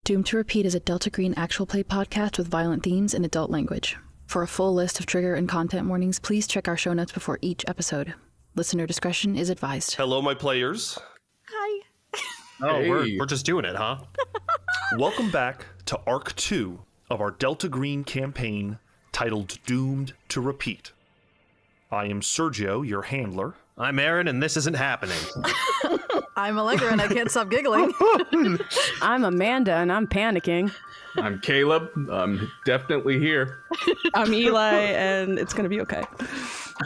Doomed to Repeat is a Delta Green actual play podcast with violent themes and adult language. For a full list of trigger and content warnings, please check our show notes before each episode. Listener discretion is advised. Hello, my players. Hi. Oh, Hey. we're just doing it, huh? Welcome back to Arc 2 of our Delta Green campaign titled Doomed to Repeat. I am Sergio, your handler. I'm Aaron, and this isn't happening. I'm Allegra, and I can't stop giggling. I'm Amanda, and I'm panicking. I'm Caleb. I'm definitely here. I'm Eli, and it's gonna be okay.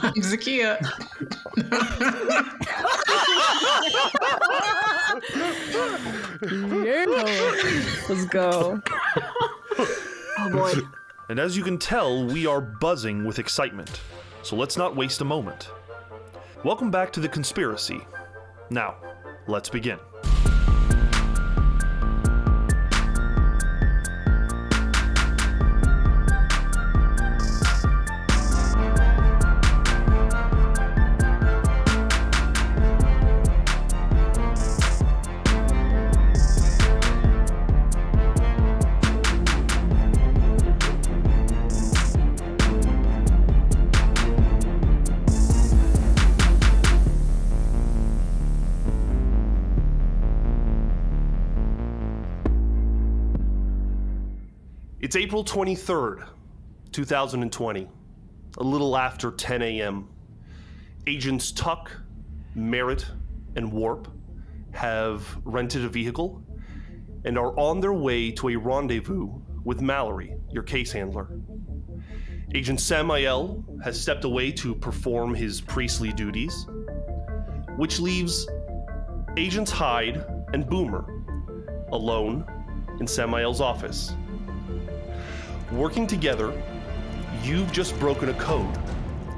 I'm Zakia. Yeah. Let's go. Oh boy. And as you can tell, we are buzzing with excitement. So let's not waste a moment. Welcome back to the conspiracy. Now, let's begin. It's April 23rd, 2020, a little after 10 a.m. Agents Tuck, Merritt, and Warp have rented a vehicle and are on their way to a rendezvous with Mallory, your case handler. Agent Samael has stepped away to perform his priestly duties, which leaves Agents Hyde and Boomer alone in Samael's office. Working together, you've just broken a code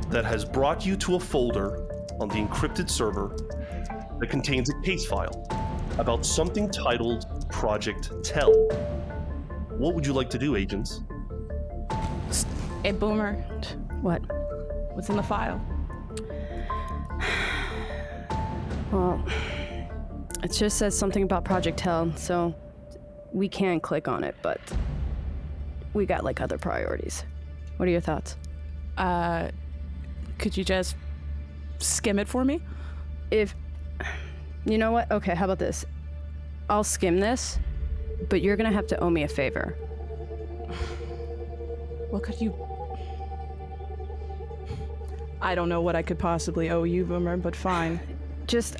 that has brought you to a folder on the encrypted server that contains a case file about something titled Project Tell. What would you like to do, agents? Hey, Boomer. What? What's in the file? Well, it just says something about Project Hell, so we can click on it, but we got like other priorities. What are your thoughts? Could you just skim it for me? If, you know what? Okay, how about this? I'll skim this, but you're gonna have to owe me a favor. What could you... I don't know what I could possibly owe you, Boomer, but fine. Just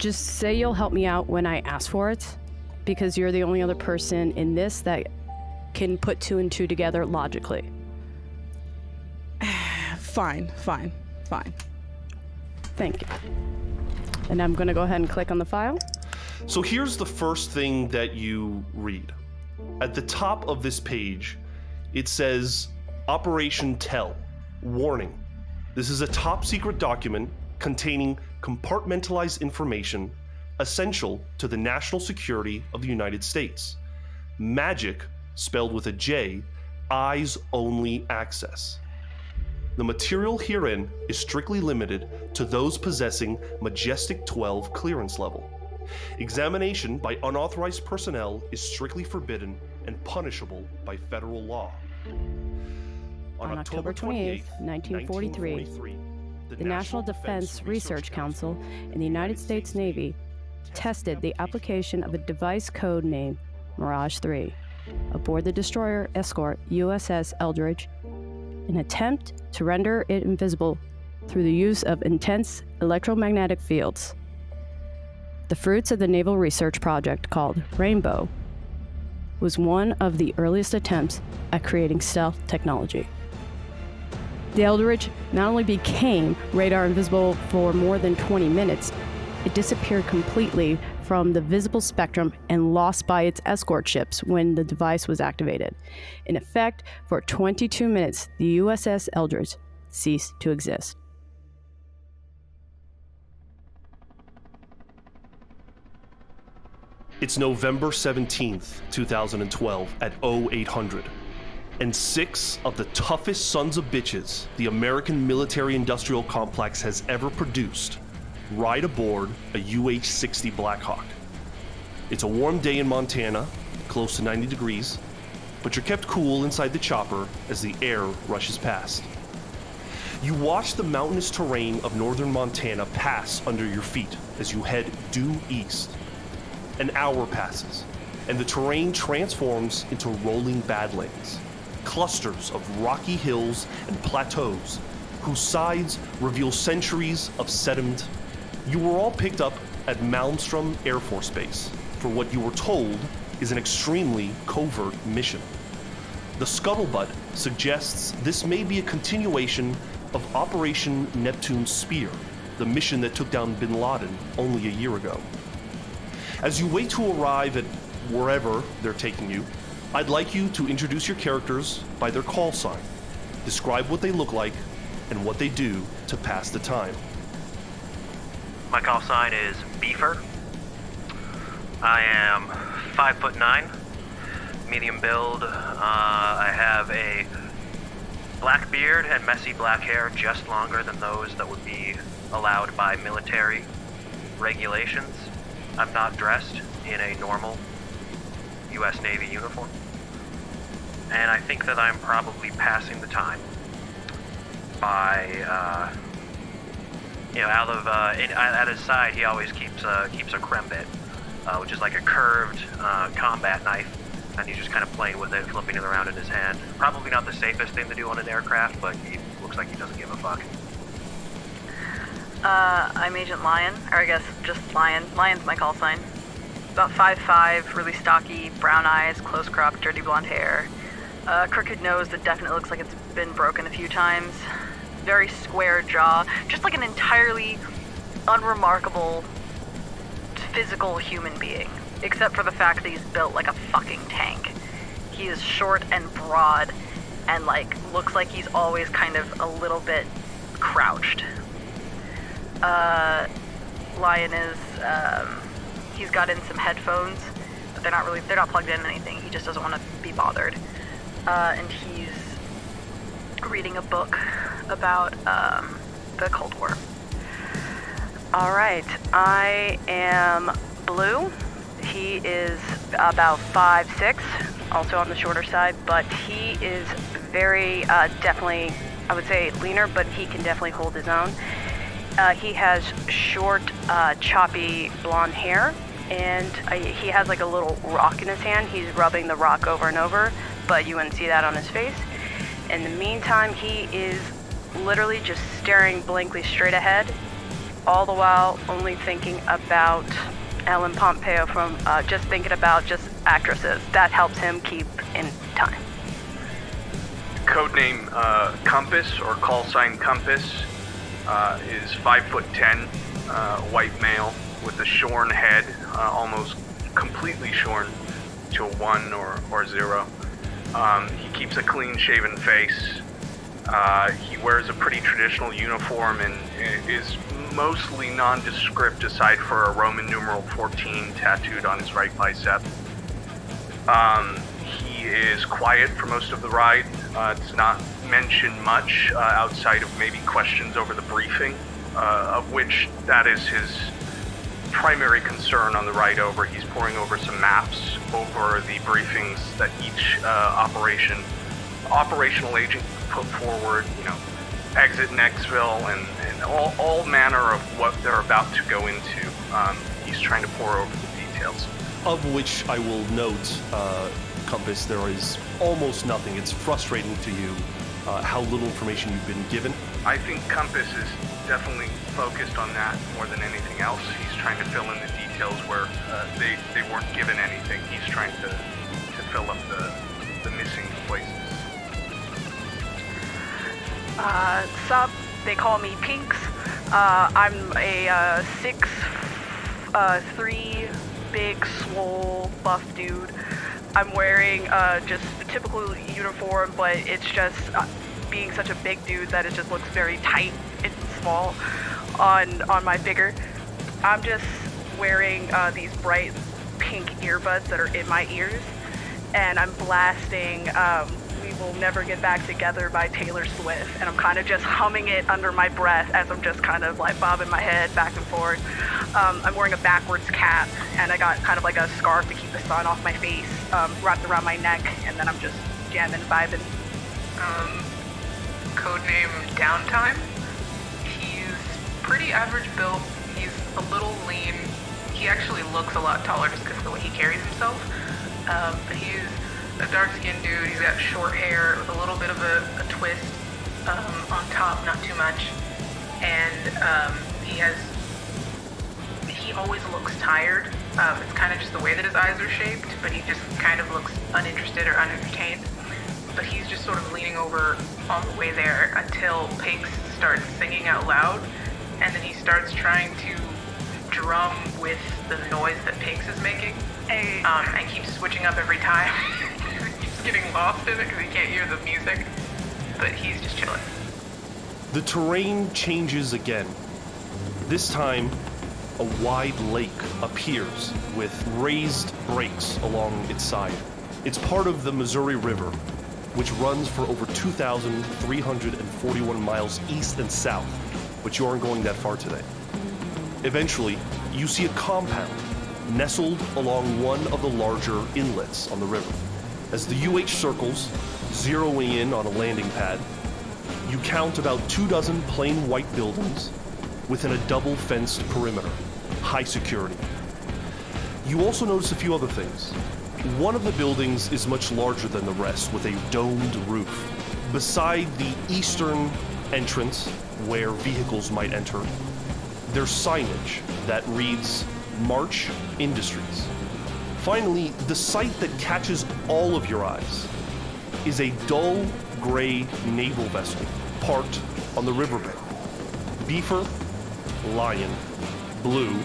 say you'll help me out when I ask for it, because you're the only other person in this that can put two and two together logically. Fine. Thank you. And I'm gonna go ahead and click on the file. So here's the first thing that you read. At the top of this page, it says Operation Tell. Warning. This is a top secret document containing compartmentalized information essential to the national security of the United States. Magic, spelled with a J, eyes-only access. The material herein is strictly limited to those possessing Majestic 12 clearance level. Examination by unauthorized personnel is strictly forbidden and punishable by federal law. On October 28, 1943, the National Defense Research Council and the United States Navy tested the application of a device code named Mirage 3 aboard the destroyer escort USS Eldridge, an attempt to render it invisible through the use of intense electromagnetic fields. The fruits of the naval research project called Rainbow was one of the earliest attempts at creating stealth technology. The Eldridge not only became radar invisible for more than 20 minutes, it disappeared completely from the visible spectrum and lost by its escort ships when the device was activated. In effect, for 22 minutes, the USS Eldridge ceased to exist. It's November 17th, 2012 at 0800, and 6 of the toughest sons of bitches the American military-industrial complex has ever produced ride aboard a UH-60 Blackhawk. It's a warm day in Montana, close to 90 degrees, but you're kept cool inside the chopper as the air rushes past. You watch the mountainous terrain of northern Montana pass under your feet as you head due east. An hour passes, and the terrain transforms into rolling badlands, clusters of rocky hills and plateaus whose sides reveal centuries of sediment. You were all picked up at Malmstrom Air Force Base for what you were told is an extremely covert mission. The scuttlebutt suggests this may be a continuation of Operation Neptune Spear, the mission that took down bin Laden only a year ago. As you wait to arrive at wherever they're taking you, I'd like you to introduce your characters by their call sign. Describe what they look like and what they do to pass the time. My call sign is Beefer. I am 5'9", medium build. I have a black beard and messy black hair, just longer than those that would be allowed by military regulations. I'm not dressed in a normal U.S. Navy uniform. And I think that I'm probably passing the time by, at his side, he always keeps a krembit, which is like a curved combat knife, and he's just kind of playing with it, flipping it around in his hand. Probably not the safest thing to do on an aircraft, but he looks like he doesn't give a fuck. I'm Agent Lion, or I guess just Lion. Lion's my call sign. About 5'5", really stocky, brown eyes, close cropped, dirty blonde hair. Crooked nose that definitely looks like it's been broken a few times. Very square jaw, just like an entirely unremarkable physical human being, except for the fact that he's built like a fucking tank. He is short and broad, and looks like he's always kind of a little bit crouched. Lion is, he's got in some headphones, but they're not plugged in anything. He just doesn't want to be bothered. And he's reading a book about, the Cold War. Alright, I am Blue. He is about 5'6", also on the shorter side, but he is very, definitely, I would say leaner, but he can definitely hold his own. He has short, choppy blonde hair, and he has like a little rock in his hand. He's rubbing the rock over and over, but you wouldn't see that on his face. In the meantime, he is literally just staring blankly straight ahead, all the while only thinking about Ellen Pompeo from just thinking about just actresses. That helps him keep in time. Codename Compass, or call sign Compass, is 5'10", white male with a shorn head, almost completely shorn to a 1 or 0. He keeps a clean-shaven face. He wears a pretty traditional uniform and is mostly nondescript aside for a Roman numeral 14 tattooed on his right bicep. He is quiet for most of the ride. Does not mention much outside of maybe questions over the briefing, of which that is his primary concern on the ride over. He's poring over some maps over the briefings that each operational agent put forward, exit Nextville and all manner of what they're about to go into. He's trying to pour over the details. Of which I will note, Compass, there is almost nothing. It's frustrating to you how little information you've been given. I think Compass is definitely focused on that more than anything else. He's trying to fill in the details where they weren't given anything. He's trying to fill up the missing places. Sup, they call me Pinks. I'm a 6'3", big, swole, buff dude. I'm wearing just a typical uniform, but it's just being such a big dude that it just looks very tight and small on my figure. I'm just wearing these bright pink earbuds that are in my ears, and I'm blasting. We'll Never Get Back Together by Taylor Swift, and I'm kind of just humming it under my breath as I'm just kind of like bobbing my head back and forth. I'm wearing a backwards cap, and I got kind of like a scarf to keep the sun off my face, wrapped around my neck, and then I'm just jamming, vibing. Codename Downtime. He's pretty average built. He's a little lean. He actually looks a lot taller just because of the way he carries himself. But he's a dark-skinned dude. He's got short hair with a little bit of a twist on top, not too much. And he always looks tired. It's kind of just the way that his eyes are shaped, but he just kind of looks uninterested or unentertained. But he's just sort of leaning over on the way there until Pinks starts singing out loud, and then he starts trying to drum with the noise that Pinks is making, and keeps switching up every time. He's getting lost in it because he can't hear the music, but he's just chilling. The terrain changes again. This time, a wide lake appears with raised breaks along its side. It's part of the Missouri River, which runs for over 2,341 miles east and south, but you aren't going that far today. Eventually, you see a compound nestled along one of the larger inlets on the river. As the UH circles, zeroing in on a landing pad, you count about 24 plain white buildings within a double-fenced perimeter, high security. You also notice a few other things. One of the buildings is much larger than the rest, with a domed roof. Beside the eastern entrance, where vehicles might enter, there's signage that reads March Industries. Finally, the sight that catches all of your eyes is a dull gray naval vessel parked on the riverbank. Beefer, Lion, Blue,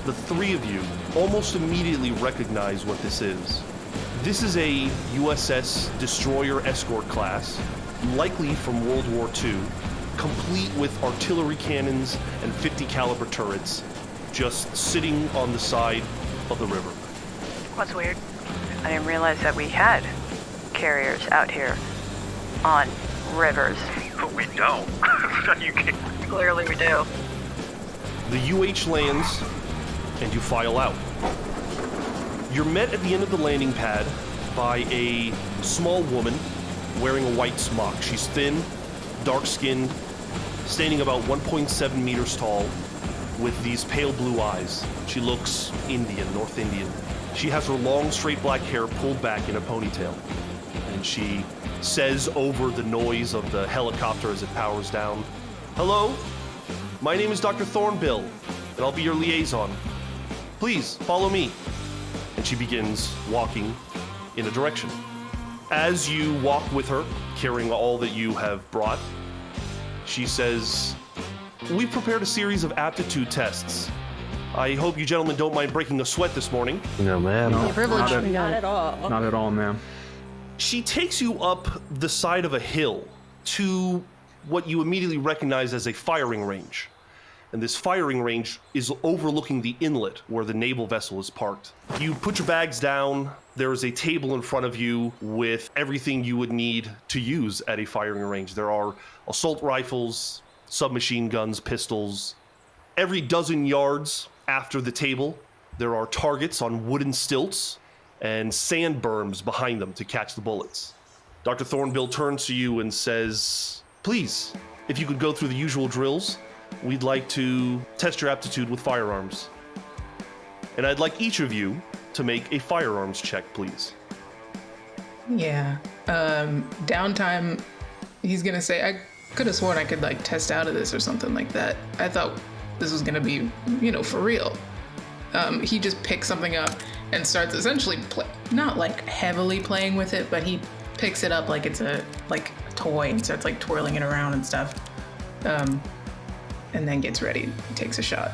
the three of you almost immediately recognize what this is. This is a USS Destroyer Escort class, likely from World War II, complete with artillery cannons and 50 caliber turrets, just sitting on the side of the river. What's weird? I didn't realize that we had carriers out here on rivers. But we don't. You can't. Clearly we do. The UH lands, and you file out. You're met at the end of the landing pad by a small woman wearing a white smock. She's thin, dark-skinned, standing about 1.7 meters tall, with these pale blue eyes. She looks Indian, North Indian. She has her long, straight black hair pulled back in a ponytail, and she says over the noise of the helicopter as it powers down, "Hello, my name is Dr. Thornbill, and I'll be your liaison. Please, follow me." And she begins walking in a direction. As you walk with her, carrying all that you have brought, she says, "We've prepared a series of aptitude tests. I hope you gentlemen don't mind breaking a sweat this morning." No, ma'am. No, Privilege. Not at all. Not at all, ma'am. She takes you up the side of a hill to what you immediately recognize as a firing range. And this firing range is overlooking the inlet where the naval vessel is parked. You put your bags down. There is a table in front of you with everything you would need to use at a firing range. There are assault rifles, submachine guns, pistols. Every dozen yards after the table, there are targets on wooden stilts and sand berms behind them to catch the bullets. Dr. Thornbill turns to you and says, "Please, if you could go through the usual drills, we'd like to test your aptitude with firearms. And I'd like each of you to make a firearms check, please." Yeah. Downtime, he's gonna say, I could have sworn I could, like, test out of this or something like that. I thought this was gonna be, for real. He just picks something up and starts essentially, not, like, heavily playing with it, but he picks it up like it's a toy and starts, like, twirling it around and stuff. And then gets ready, takes a shot.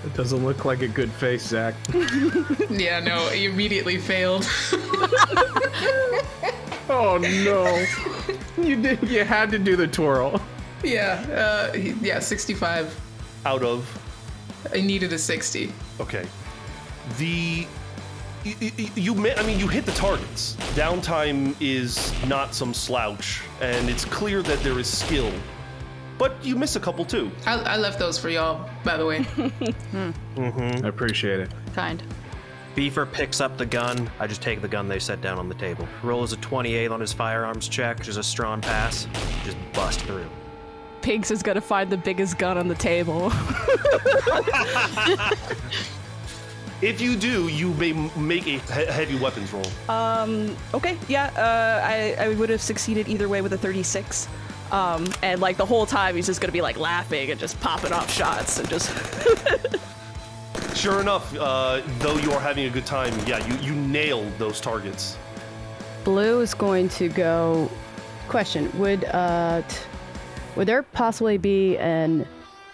It doesn't look like a good face, Zach. Yeah, no, he immediately failed. Oh no! You had to do the twirl. Yeah, 65. Out of? I needed a 60. Okay. The You hit the targets. Downtime is not some slouch, and it's clear that there is skill. But you miss a couple too. I left those for y'all, by the way. I appreciate it. Kind. Beaver picks up the gun. I just take the gun they set down on the table. Rolls a 28 on his firearms check, which is a strong pass. Just bust through. Pigs is gonna find the biggest gun on the table. If you do, you may make a heavy weapons roll. Okay, yeah, I would have succeeded either way with a 36. And like the whole time he's just gonna be like laughing and just popping off shots and just... Sure enough, though you are having a good time, yeah, you nailed those targets. Blue is going to go... Question, would there possibly be an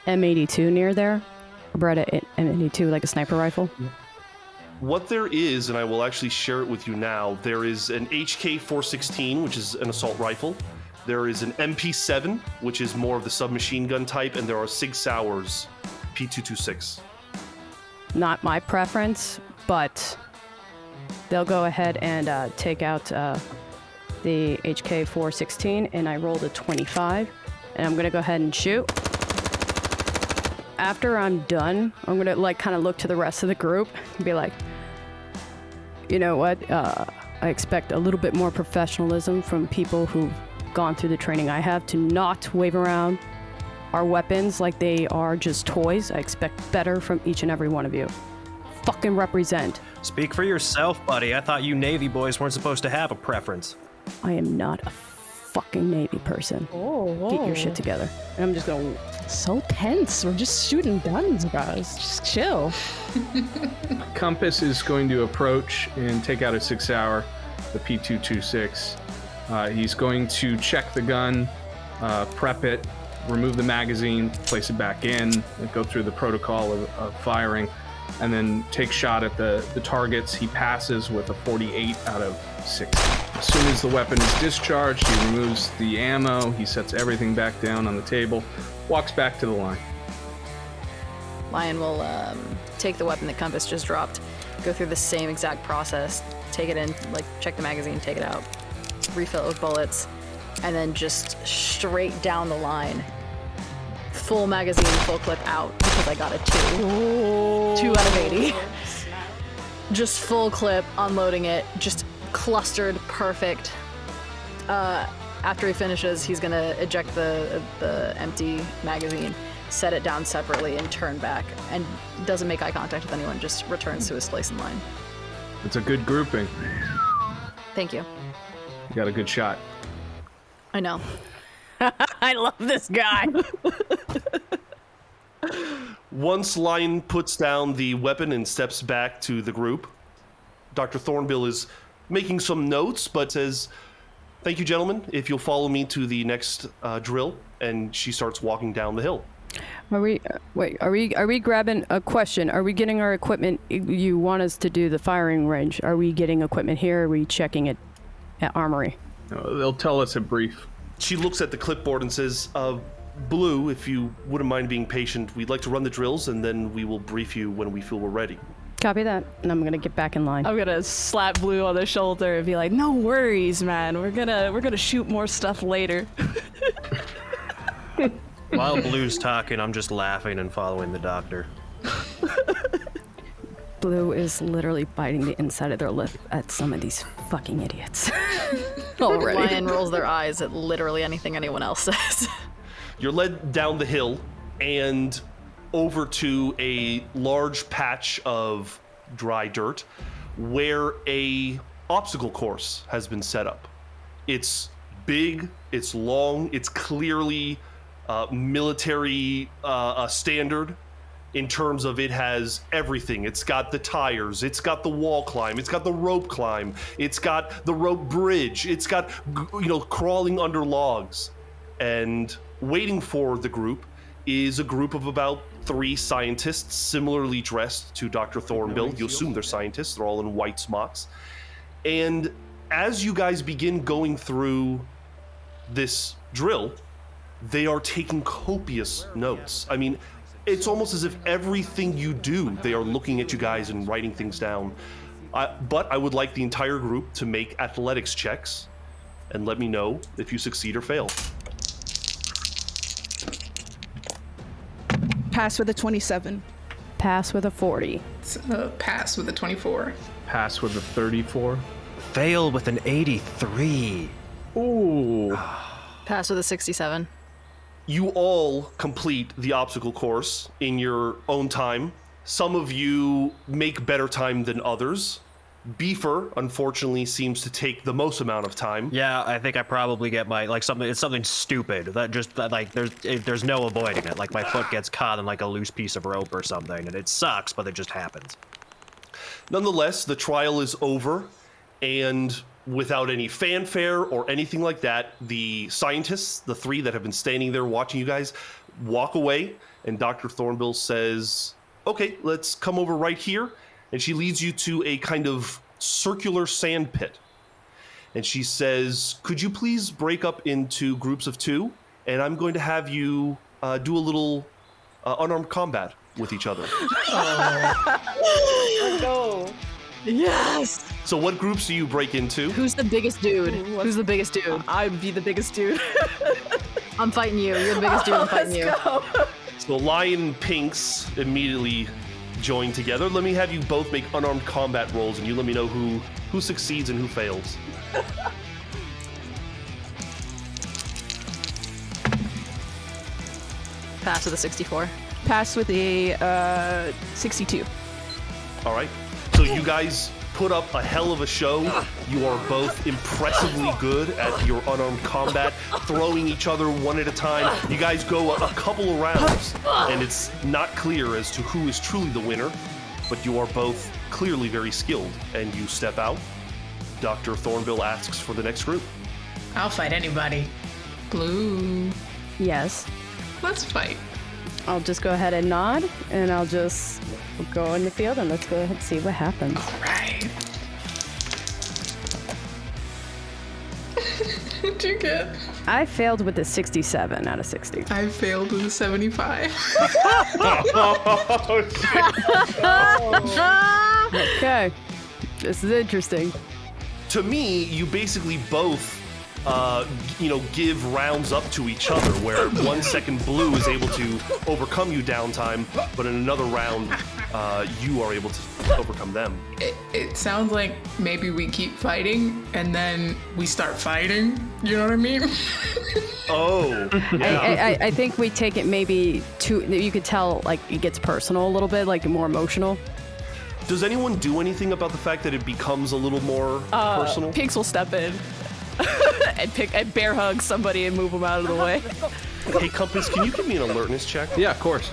M82 near there? A Beretta M82, like a sniper rifle? What there is, and I will actually share it with you now, there is an HK-416, which is an assault rifle. There is an MP7, which is more of the submachine gun type, and there are Sig Sauer's P226. Not my preference, but they'll go ahead and take out the HK-416, and I rolled a 25, and I'm gonna go ahead and shoot. After I'm done, I'm gonna like kind of look to the rest of the group and be like, you know what? I expect a little bit more professionalism from people who've gone through the training I have to not wave around our weapons like they are just toys. I expect better from each and every one of you. Fucking represent. Speak for yourself, buddy. I thought you Navy boys weren't supposed to have a preference. I am not a fucking Navy person. Get your shit together. And I'm just going, So tense. We're just shooting guns, guys. Just chill. Compass is going to approach and take out a 6 Sauer, the P226. He's going to check the gun, prep it, remove the magazine, place it back in, and go through the protocol of firing, and then take shot at the targets. He passes with a 48 out of 60. As soon as the weapon is discharged, he removes the ammo, he sets everything back down on the table, walks back to the line. Lion will take the weapon that Compass just dropped, go through the same exact process, take it in, like check the magazine, take it out, refill it with bullets, and then just straight down the line. Full magazine, full clip out, because I got a 2 out of 80. Just full clip, unloading it, just clustered, perfect. After he finishes, he's gonna eject the empty magazine, set it down separately, and turn back, and doesn't make eye contact with anyone, just returns to his place in line. It's a good grouping. Thank you. You got a good shot. I know. I love this guy. Once Lion puts down the weapon and steps back to the group, Dr. Thornbill is making some notes, but says, "Thank you, gentlemen. If you'll follow me to the next drill," and she starts walking down the hill. Are we grabbing a question? Are we getting our equipment? You want us to do the firing range. Are we getting equipment here? Are we checking it at Armory? They'll tell us a brief. She looks at the clipboard and says, Blue, if you wouldn't mind being patient, we'd like to run the drills, and then we will brief you when we feel we're ready. Copy that, and I'm gonna get back in line. I'm gonna slap Blue on the shoulder and be like, "No worries, man. We're gonna shoot more stuff later." While Blue's talking, I'm just laughing and following the doctor. Blue is literally biting the inside of their lip at some of these fucking idiots. Already. Lion rolls their eyes at literally anything anyone else says. You're led down the hill and over to a large patch of dry dirt where a obstacle course has been set up. It's big, it's long, it's clearly military standard in terms of it has everything. It's got the tires, it's got the wall climb, it's got the rope climb, it's got the rope bridge, it's got, crawling under logs. And waiting for the group is a group of about 3 scientists similarly dressed to Dr. Thornbill. You assume they're scientists, they're all in white smocks. And as you guys begin going through this drill, they are taking copious notes. I mean, it's almost as if everything you do, they are looking at you guys and writing things down. But I would like the entire group to make athletics checks and let me know if you succeed or fail. Pass with a 27. Pass with a 40. Pass with a 24. Pass with a 34. Fail with an 83. Ooh. Pass with a 67. You all complete the obstacle course in your own time. Some of you make better time than others. Beefer, unfortunately, seems to take the most amount of time. Yeah, I think I probably get my it's something stupid that just like there's no avoiding it. Like my foot gets caught in like a loose piece of rope or something, and it sucks, but it just happens. Nonetheless, the trial is over, and without any fanfare or anything like that, the scientists, the three that have been standing there watching you guys, walk away, and Dr. Thornbill says, okay, let's come over right here. And she leads you to a kind of circular sand pit. And she says, could you please break up into groups of 2? And I'm going to have you do a little unarmed combat with each other. Oh, no. Yes! So what groups do you break into? Who's the biggest dude? Who's the biggest dude? I'd be the biggest dude. I'm fighting you. You're the biggest dude. I'm fighting you. Go. So Lion and Pinks immediately join together. Let me have you both make unarmed combat rolls, and you let me know who succeeds and who fails. Pass with a 64. Pass with a 62. All right. So you guys put up a hell of a show. You are both impressively good at your unarmed combat, throwing each other one at a time. You guys go a couple of rounds, and it's not clear as to who is truly the winner, but you are both clearly very skilled. And you step out. Dr. Thornbill asks for the next group. I'll fight anybody. Blue. Yes. Let's fight. I'll just go ahead and nod, and I'll just go in the field, and let's go ahead and see what happens. All right. What'd you get? I failed with a 67 out of 60. I failed with a 75. Okay. This is interesting. To me, you basically both give rounds up to each other, where 1 second Blue is able to overcome you downtime, but in another round, you are able to overcome them. It sounds like maybe we keep fighting and then we start fighting. You know what I mean? Oh, yeah. I think we take it maybe you could tell like it gets personal a little bit, like more emotional. Does anyone do anything about the fact that it becomes a little more personal? Pinks will step in and bear hug somebody and move them out of the way. Hey, Compass, can you give me an alertness check? Yeah, of course.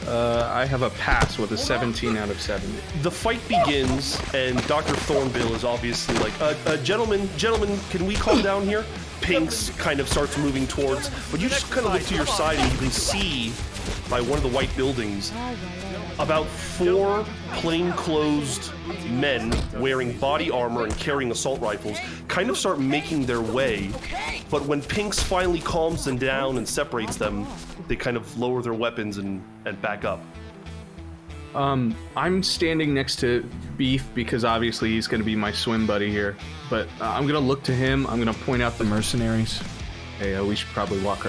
I have a pass with a 17 out of 70. The fight begins, and Dr. Thornbill is obviously like, gentlemen, can we calm down here? Pinks kind of starts moving towards, but you just kind of look to your side and you can see by one of the white buildings about 4 plainclothes men wearing body armor and carrying assault rifles kind of start making their way, but when Pinks finally calms them down and separates them, they kind of lower their weapons and back up. I'm standing next to Beef because obviously he's going to be my swim buddy here, but I'm going to look to him. I'm going to point out the mercenaries. Hey, we should probably watch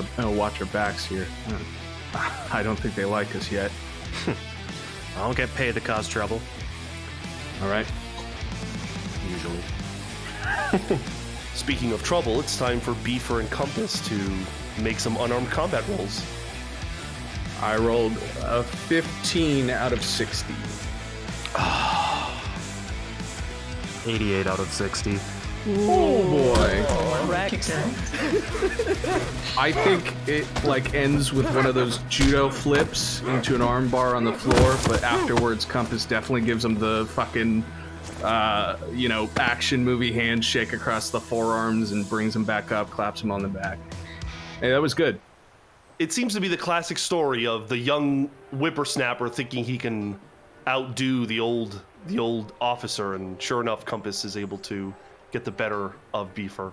our backs here. I don't think they like us yet. I don't get paid to cause trouble. All right. Usually. Speaking of trouble, it's time for Beefer and Compass to make some unarmed combat rolls. I rolled a 15 out of 60. 88 out of 60. Oh boy. Correct. I think it ends with one of those judo flips into an arm bar on the floor, but afterwards Compass definitely gives him the fucking action movie handshake across the forearms and brings him back up, claps him on the back. Hey, that was good. It seems to be the classic story of the young whippersnapper thinking he can outdo the old officer, and sure enough, Compass is able to get the better of Beefer.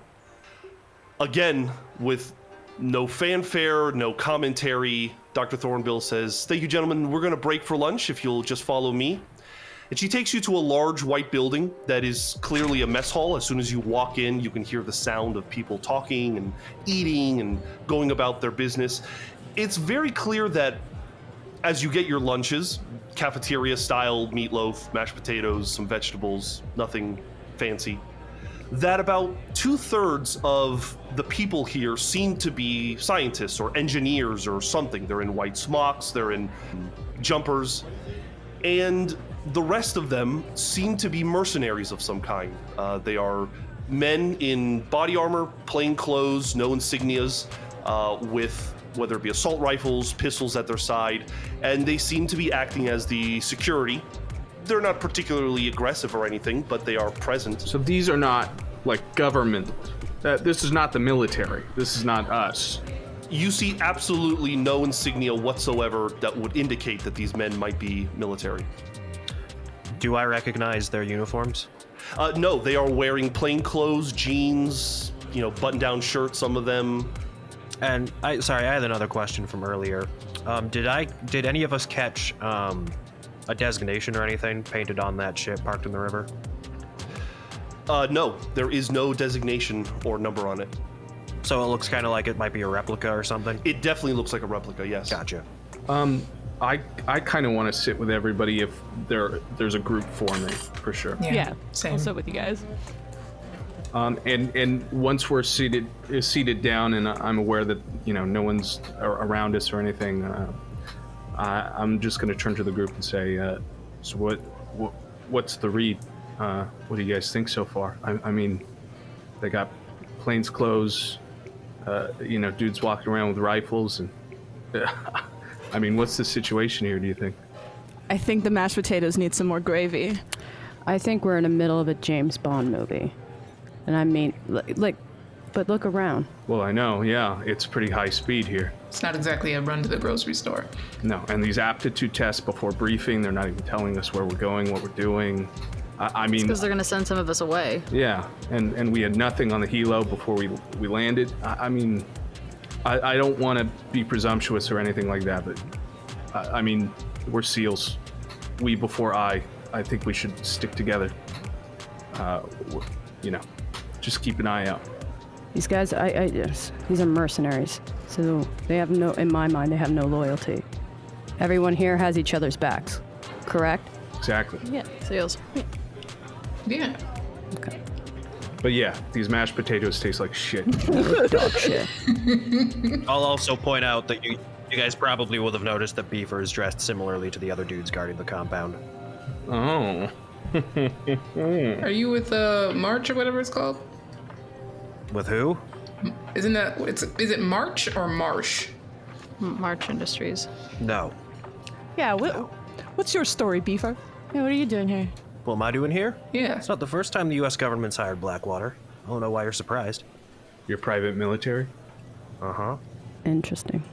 Again, with no fanfare, no commentary, Dr. Thornbill says, "Thank you, gentlemen. We're going to break for lunch if you'll just follow me." And she takes you to a large white building that is clearly a mess hall. As soon as you walk in, you can hear the sound of people talking and eating and going about their business. It's very clear that as you get your lunches, cafeteria-style meatloaf, mashed potatoes, some vegetables, nothing fancy, that about 2/3 of the people here seem to be scientists or engineers or something. They're in white smocks, they're in jumpers, and the rest of them seem to be mercenaries of some kind. They are men in body armor, plain clothes, no insignias, with whether it be assault rifles, pistols at their side, and they seem to be acting as the security. They're not particularly aggressive or anything, but they are present. So these are not like government. This is not the military. This is not us. You see absolutely no insignia whatsoever that would indicate that these men might be military. Do I recognize their uniforms? No, they are wearing plain clothes, jeans, button-down shirts, some of them. And I had another question from earlier. Did any of us catch a designation or anything painted on that ship parked in the river? No, there is no designation or number on it. So it looks kind of like it might be a replica or something? It definitely looks like a replica, yes. Gotcha. I kind of want to sit with everybody if there's a group forming, for sure. Yeah, same. I'll sit with you guys. And once we're seated down, and I'm aware that no one's around us or anything, I'm just going to turn to the group and say, so what's the read? What do you guys think so far? I mean, they got plain clothes, dudes walking around with rifles, and I mean, what's the situation here? Do you think? I think the mashed potatoes need some more gravy. I think we're in the middle of a James Bond movie. And I mean, but look around. Well, I know, yeah. It's pretty high speed here. It's not exactly a run to the grocery store. No, and these aptitude tests before briefing, they're not even telling us where we're going, what we're doing. I mean... because they're going to send some of us away. Yeah, and we had nothing on the helo before we landed. I mean, I don't want to be presumptuous or anything like that, but I mean, we're SEALs. We before I think we should stick together. Just keep an eye out. These guys, these are mercenaries. So they have in my mind, they have no loyalty. Everyone here has each other's backs, correct? Exactly. Yeah, SEALs. Yeah. Okay. But yeah, these mashed potatoes taste like shit. Dog shit. I'll also point out that you guys probably will have noticed that Beaver is dressed similarly to the other dudes guarding the compound. Oh. Are you with March or whatever it's called? With who? Isn't that is it March or Marsh? March Industries. No. Yeah, what's your story, Beaver? Yeah, what are you doing here? What am I doing here? Yeah. It's not the first time the U.S. government's hired Blackwater. I don't know why you're surprised. Your private military? Uh-huh. Interesting.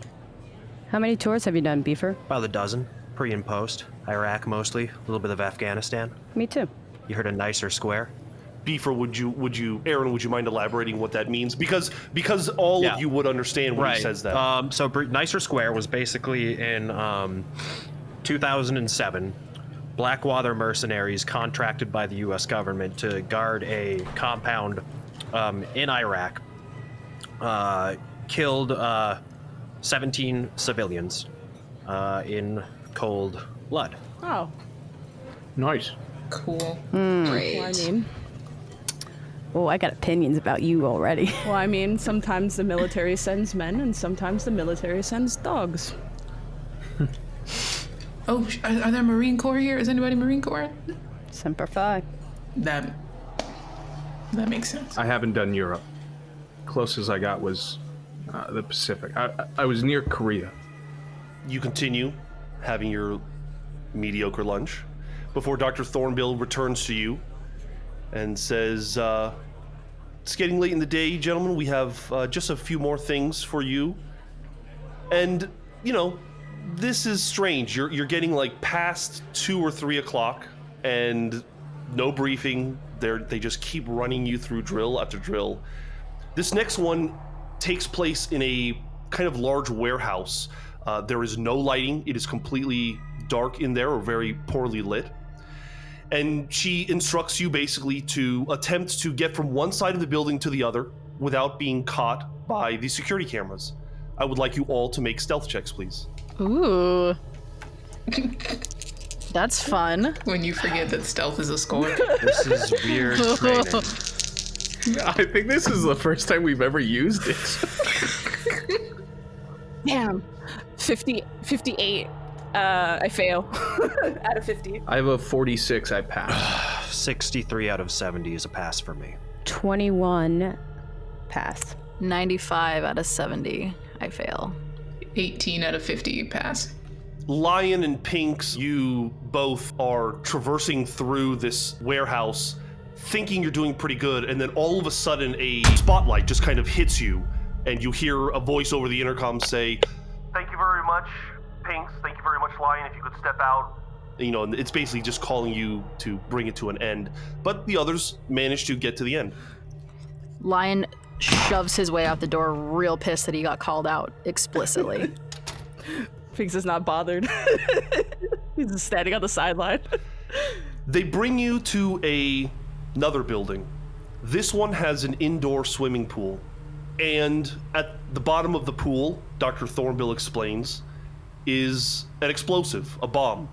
How many tours have you done, Beaver? About a dozen. Pre and post. Iraq mostly. A little bit of Afghanistan. Me too. You heard a nicer square? Beaver, Aaron, would you mind elaborating what that means? Because all of you would understand when he says that. So nicer square was basically in 2007. Blackwater mercenaries contracted by the U.S. government to guard a compound in Iraq killed 17 civilians in cold blood. Oh. Nice. Cool. Great. Well, I mean, I got opinions about you already. Sometimes the military sends men, and sometimes the military sends dogs. Oh, are there Marine Corps here? Is anybody Marine Corps? Semper Fi. That makes sense. I haven't done Europe. Closest I got was the Pacific. I was near Korea. You continue having your mediocre lunch before Dr. Thornbill returns to you and says, it's getting late in the day, gentlemen. We have just a few more things for you. And, this is strange. You're getting like past 2 or 3 o'clock and no briefing. They just keep running you through drill after drill. This next one takes place in a kind of large warehouse. There is no lighting. It is completely dark in there, or very poorly lit. And she instructs you basically to attempt to get from one side of the building to the other without being caught by the security cameras. I would like you all to make stealth checks, please. Ooh. That's fun. When you forget that stealth is a score. This is weird training. I think this is the first time we've ever used it. Damn. 58. I fail. Out of 50. I have a 46, I pass. 63 out of 70 is a pass for me. 21 pass. 95 out of 70. I fail. 18 out of 50 pass. Lion and Pinks, you both are traversing through this warehouse thinking you're doing pretty good, and then all of a sudden a spotlight just kind of hits you, and you hear a voice over the intercom say, "Thank you very much, Pinks. Thank you very much, Lion. If you could step out." You know, and it's basically just calling you to bring it to an end. But the others manage to get to the end. Lion shoves his way out the door, real pissed that he got called out explicitly. Pinks is not bothered. He's just standing on the sideline. They bring you to another building. This one has an indoor swimming pool. And at the bottom of the pool, Dr. Thornbill explains, is an explosive, a bomb.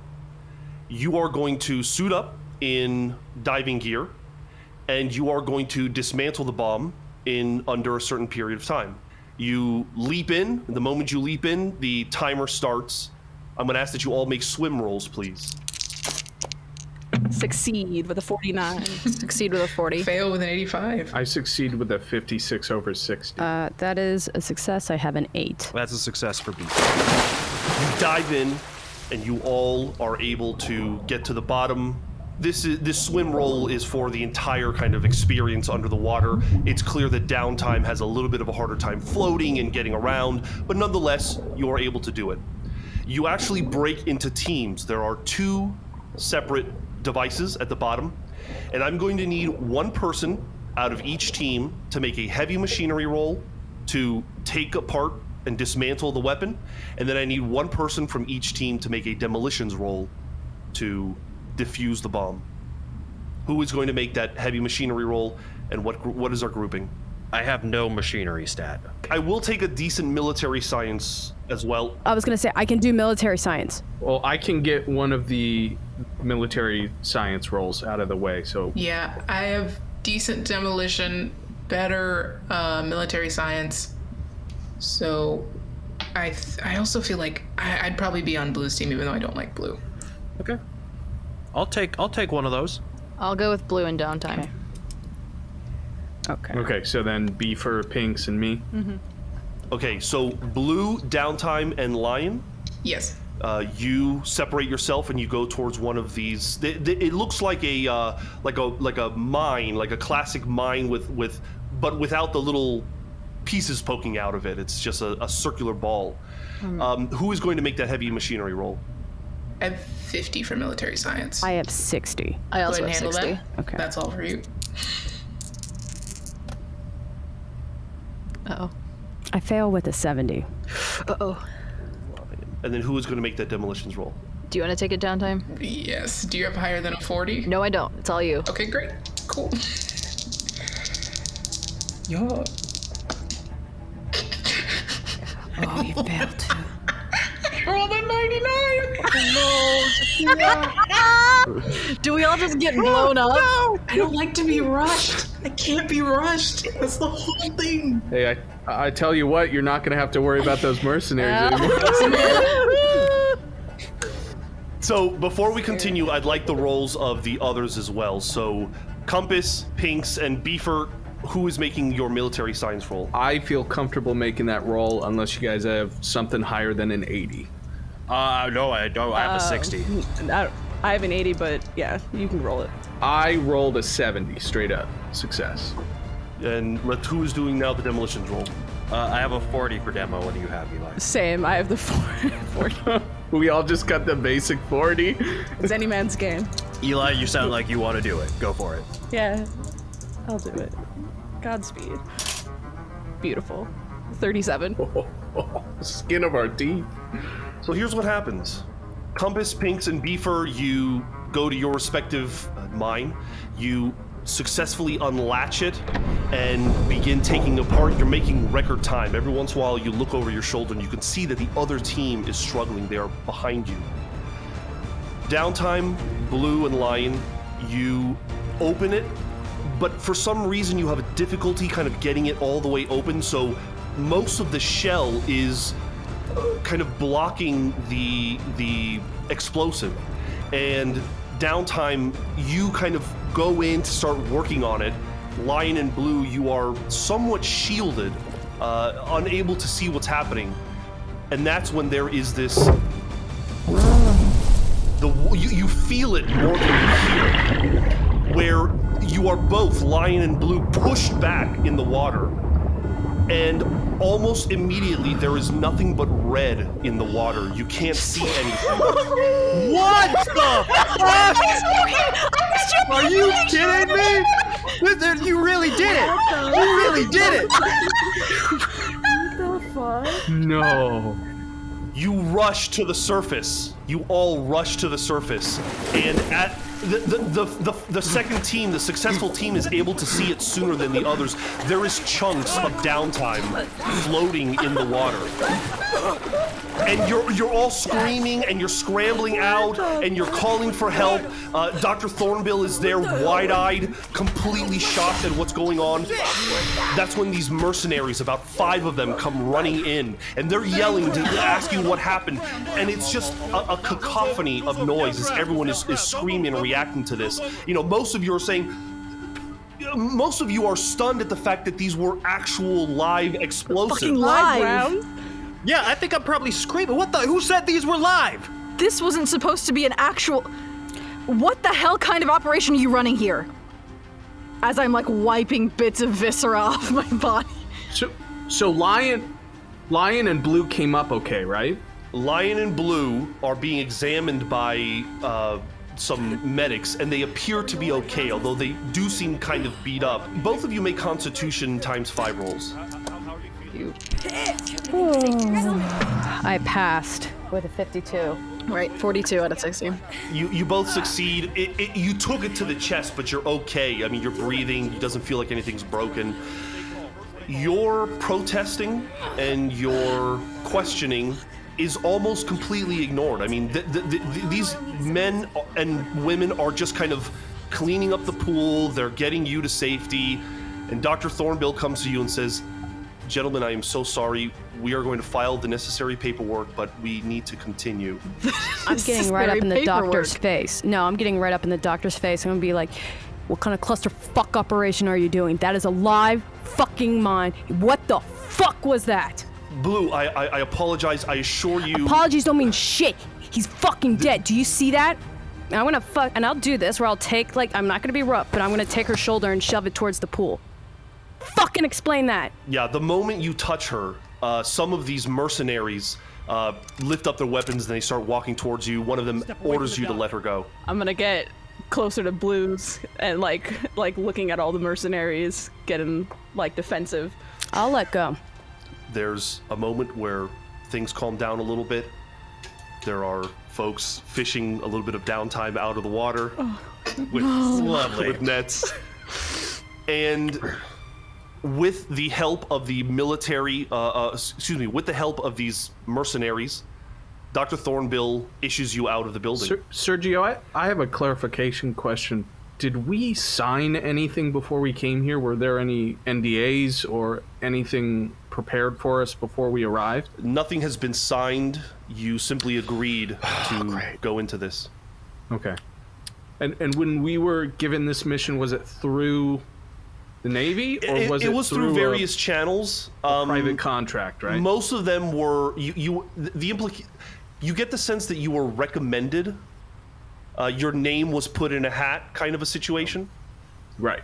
You are going to suit up in diving gear, and you are going to dismantle the bomb in under a certain period of time. You leap in, and the moment you leap in, the timer starts. I'm going to ask that you all make swim rolls, please. Succeed with a 49. Succeed with a 40. Fail with an 85. I succeed with a 56 over 60. That is a success. I have an 8. That's a success for B. You dive in, and you all are able to get to the bottom. This swim roll is for the entire kind of experience under the water. It's clear that Downtime has a little bit of a harder time floating and getting around, but nonetheless, you are able to do it. You actually break into teams. There are 2 separate devices at the bottom, and I'm going to need one person out of each team to make a heavy machinery roll to take apart and dismantle the weapon, and then I need one person from each team to make a demolitions roll to defuse the bomb. Who is going to make that heavy machinery roll, and what is our grouping? I have no machinery stat. I will take a decent military science as well. I was going to say, I can do military science. Well, I can get one of the military science rolls out of the way, so... Yeah, I have decent demolition, better military science. So I also feel like I'd probably be on Blue's team, even though I don't like Blue. Okay. I'll take one of those. I'll go with Blue and Downtime. Okay, so then B for Pinks and me. Mm-hmm. Okay, so Blue, Downtime, and Lion. Yes. You separate yourself and you go towards one of these. It looks like a mine, like a classic mine but without the little pieces poking out of it. It's just a circular ball. Who is going to make that heavy machinery roll? I have 50 for military science. I have 60. I also have handle 60. that. Okay. That's all for you. Uh-oh. I fail with a 70. Uh-oh. And then who is going to make that demolitions roll? Do you want to take it, Downtime? Yes. Do you have higher than a 40? No, I don't. It's all you. Okay, great. Cool. Yo. Oh, you failed too. Rolled a 99! Do we all just get blown up? No! I don't like to be rushed. I can't be rushed. That's the whole thing. Hey, I tell you what, you're not going to have to worry about those mercenaries anymore. So before we continue, I'd like the rolls of the others as well. So Compass, Pinks, and Beefer, who is making your military science roll? I feel comfortable making that roll unless you guys have something higher than an 80. No, I don't. I have a 60. I have an 80, but yeah, you can roll it. I rolled a 70, straight up. Success. And who is doing now the demolitions roll? I have a 40 for demo. What do you have, Eli? Same, I have the 40. We all just got the basic 40. It's any man's game. Eli, you sound like you want to do it. Go for it. Yeah, I'll do it. Godspeed. Beautiful. 37. Skin of our teeth. So here's what happens. Compass, Pinks, and Beefer, you go to your respective mine. You successfully unlatch it and begin taking apart. You're making record time. Every once in a while, you look over your shoulder and you can see that the other team is struggling. They are behind you. Downtime, Blue and Lion, you open it, but for some reason you have a difficulty kind of getting it all the way open, so most of the shell is kind of blocking the explosive. And Downtime, you kind of go in to start working on it. Lion and Blue, you are somewhat shielded, unable to see what's happening. And that's when there is this... You feel it more than you hear it, where you are both, Lion and Blue, pushed back in the water. And almost immediately, there is nothing but red in the water. You can't see anything. What the fuck? Are you kidding me? You really did it! You really did it! What the fuck? No. You rush to the surface. You all rush to the surface. And at the second team, the successful team, is able to see it sooner than the others. There is chunks of Downtime floating in the water. And you're all screaming and you're scrambling out and you're calling for help. Dr. Thornbill is there, wide-eyed, completely shocked at what's going on. That's when these mercenaries, about 5 of them, come running in and they're yelling to ask you what happened. And it's just a cacophony of noise as everyone is screaming and reacting to this. You know, most of you are saying, most of you are stunned at the fact that these were actual live explosives. Fucking live. Yeah, I think I'm probably screaming. What the? Who said these were live? This wasn't supposed to be an actual... What the hell kind of operation are you running here? As I'm like wiping bits of viscera off my body. So Lion and Blue came up okay, right? Lion and Blue are being examined by some medics, and they appear to be okay, although they do seem kind of beat up. Both of you make Constitution ×5 rolls. I passed with a 52. Right, 42 out of 60. You both succeed. You took it to the chest, but you're okay. I mean, you're breathing. It doesn't feel like anything's broken. Your protesting and your questioning is almost completely ignored. I mean, these men and women are just kind of cleaning up the pool. They're getting you to safety. And Dr. Thornbill comes to you and says, "Gentlemen, I am so sorry. We are going to file the necessary paperwork, but we need to continue." I'm getting right up in the doctor's face. No, I'm getting right up in the doctor's face. I'm gonna be like, what kind of clusterfuck operation are you doing? That is a live fucking mine. What the fuck was that? Blue, I apologize. I assure you... Apologies don't mean shit. He's fucking dead. Do you see that? I'm gonna and I'll do this where I'll take, like, I'm not gonna be rough, but I'm gonna take her shoulder and shove it towards the pool. Fucking explain that. Yeah, the moment you touch her, some of these mercenaries lift up their weapons and they start walking towards you. One of them orders you to let her go. I'm gonna get closer to Blues and like looking at all the mercenaries, getting like defensive. I'll let go. There's a moment where things calm down a little bit. There are folks fishing a little bit of Downtime out of the water with nets. And with the help of the military, with the help of these mercenaries, Dr. Thornbill issues you out of the building. Sergio, I have a clarification question. Did we sign anything before we came here? Were there any NDAs or anything prepared for us before we arrived? Nothing has been signed. You simply agreed to go into this. Okay. And when we were given this mission, was it through the Navy, or was it was through various channels? A private contract, right? Most of them were you get the sense that you were recommended. Your name was put in a hat, kind of a situation. Right.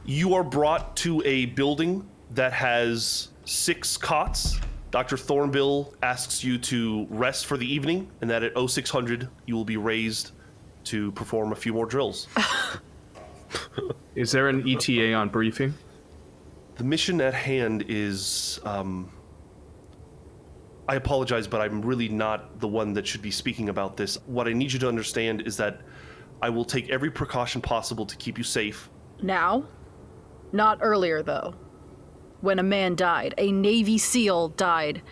You are brought to a building that has 6 cots. Dr. Thornbill asks you to rest for the evening, and that at 0600 you will be raised to perform a few more drills. Is there an ETA on briefing? The mission at hand is I apologize, but I'm really not the one that should be speaking about this. What I need you to understand is that I will take every precaution possible to keep you safe. Now? Not earlier, though. When a man died. A Navy SEAL died.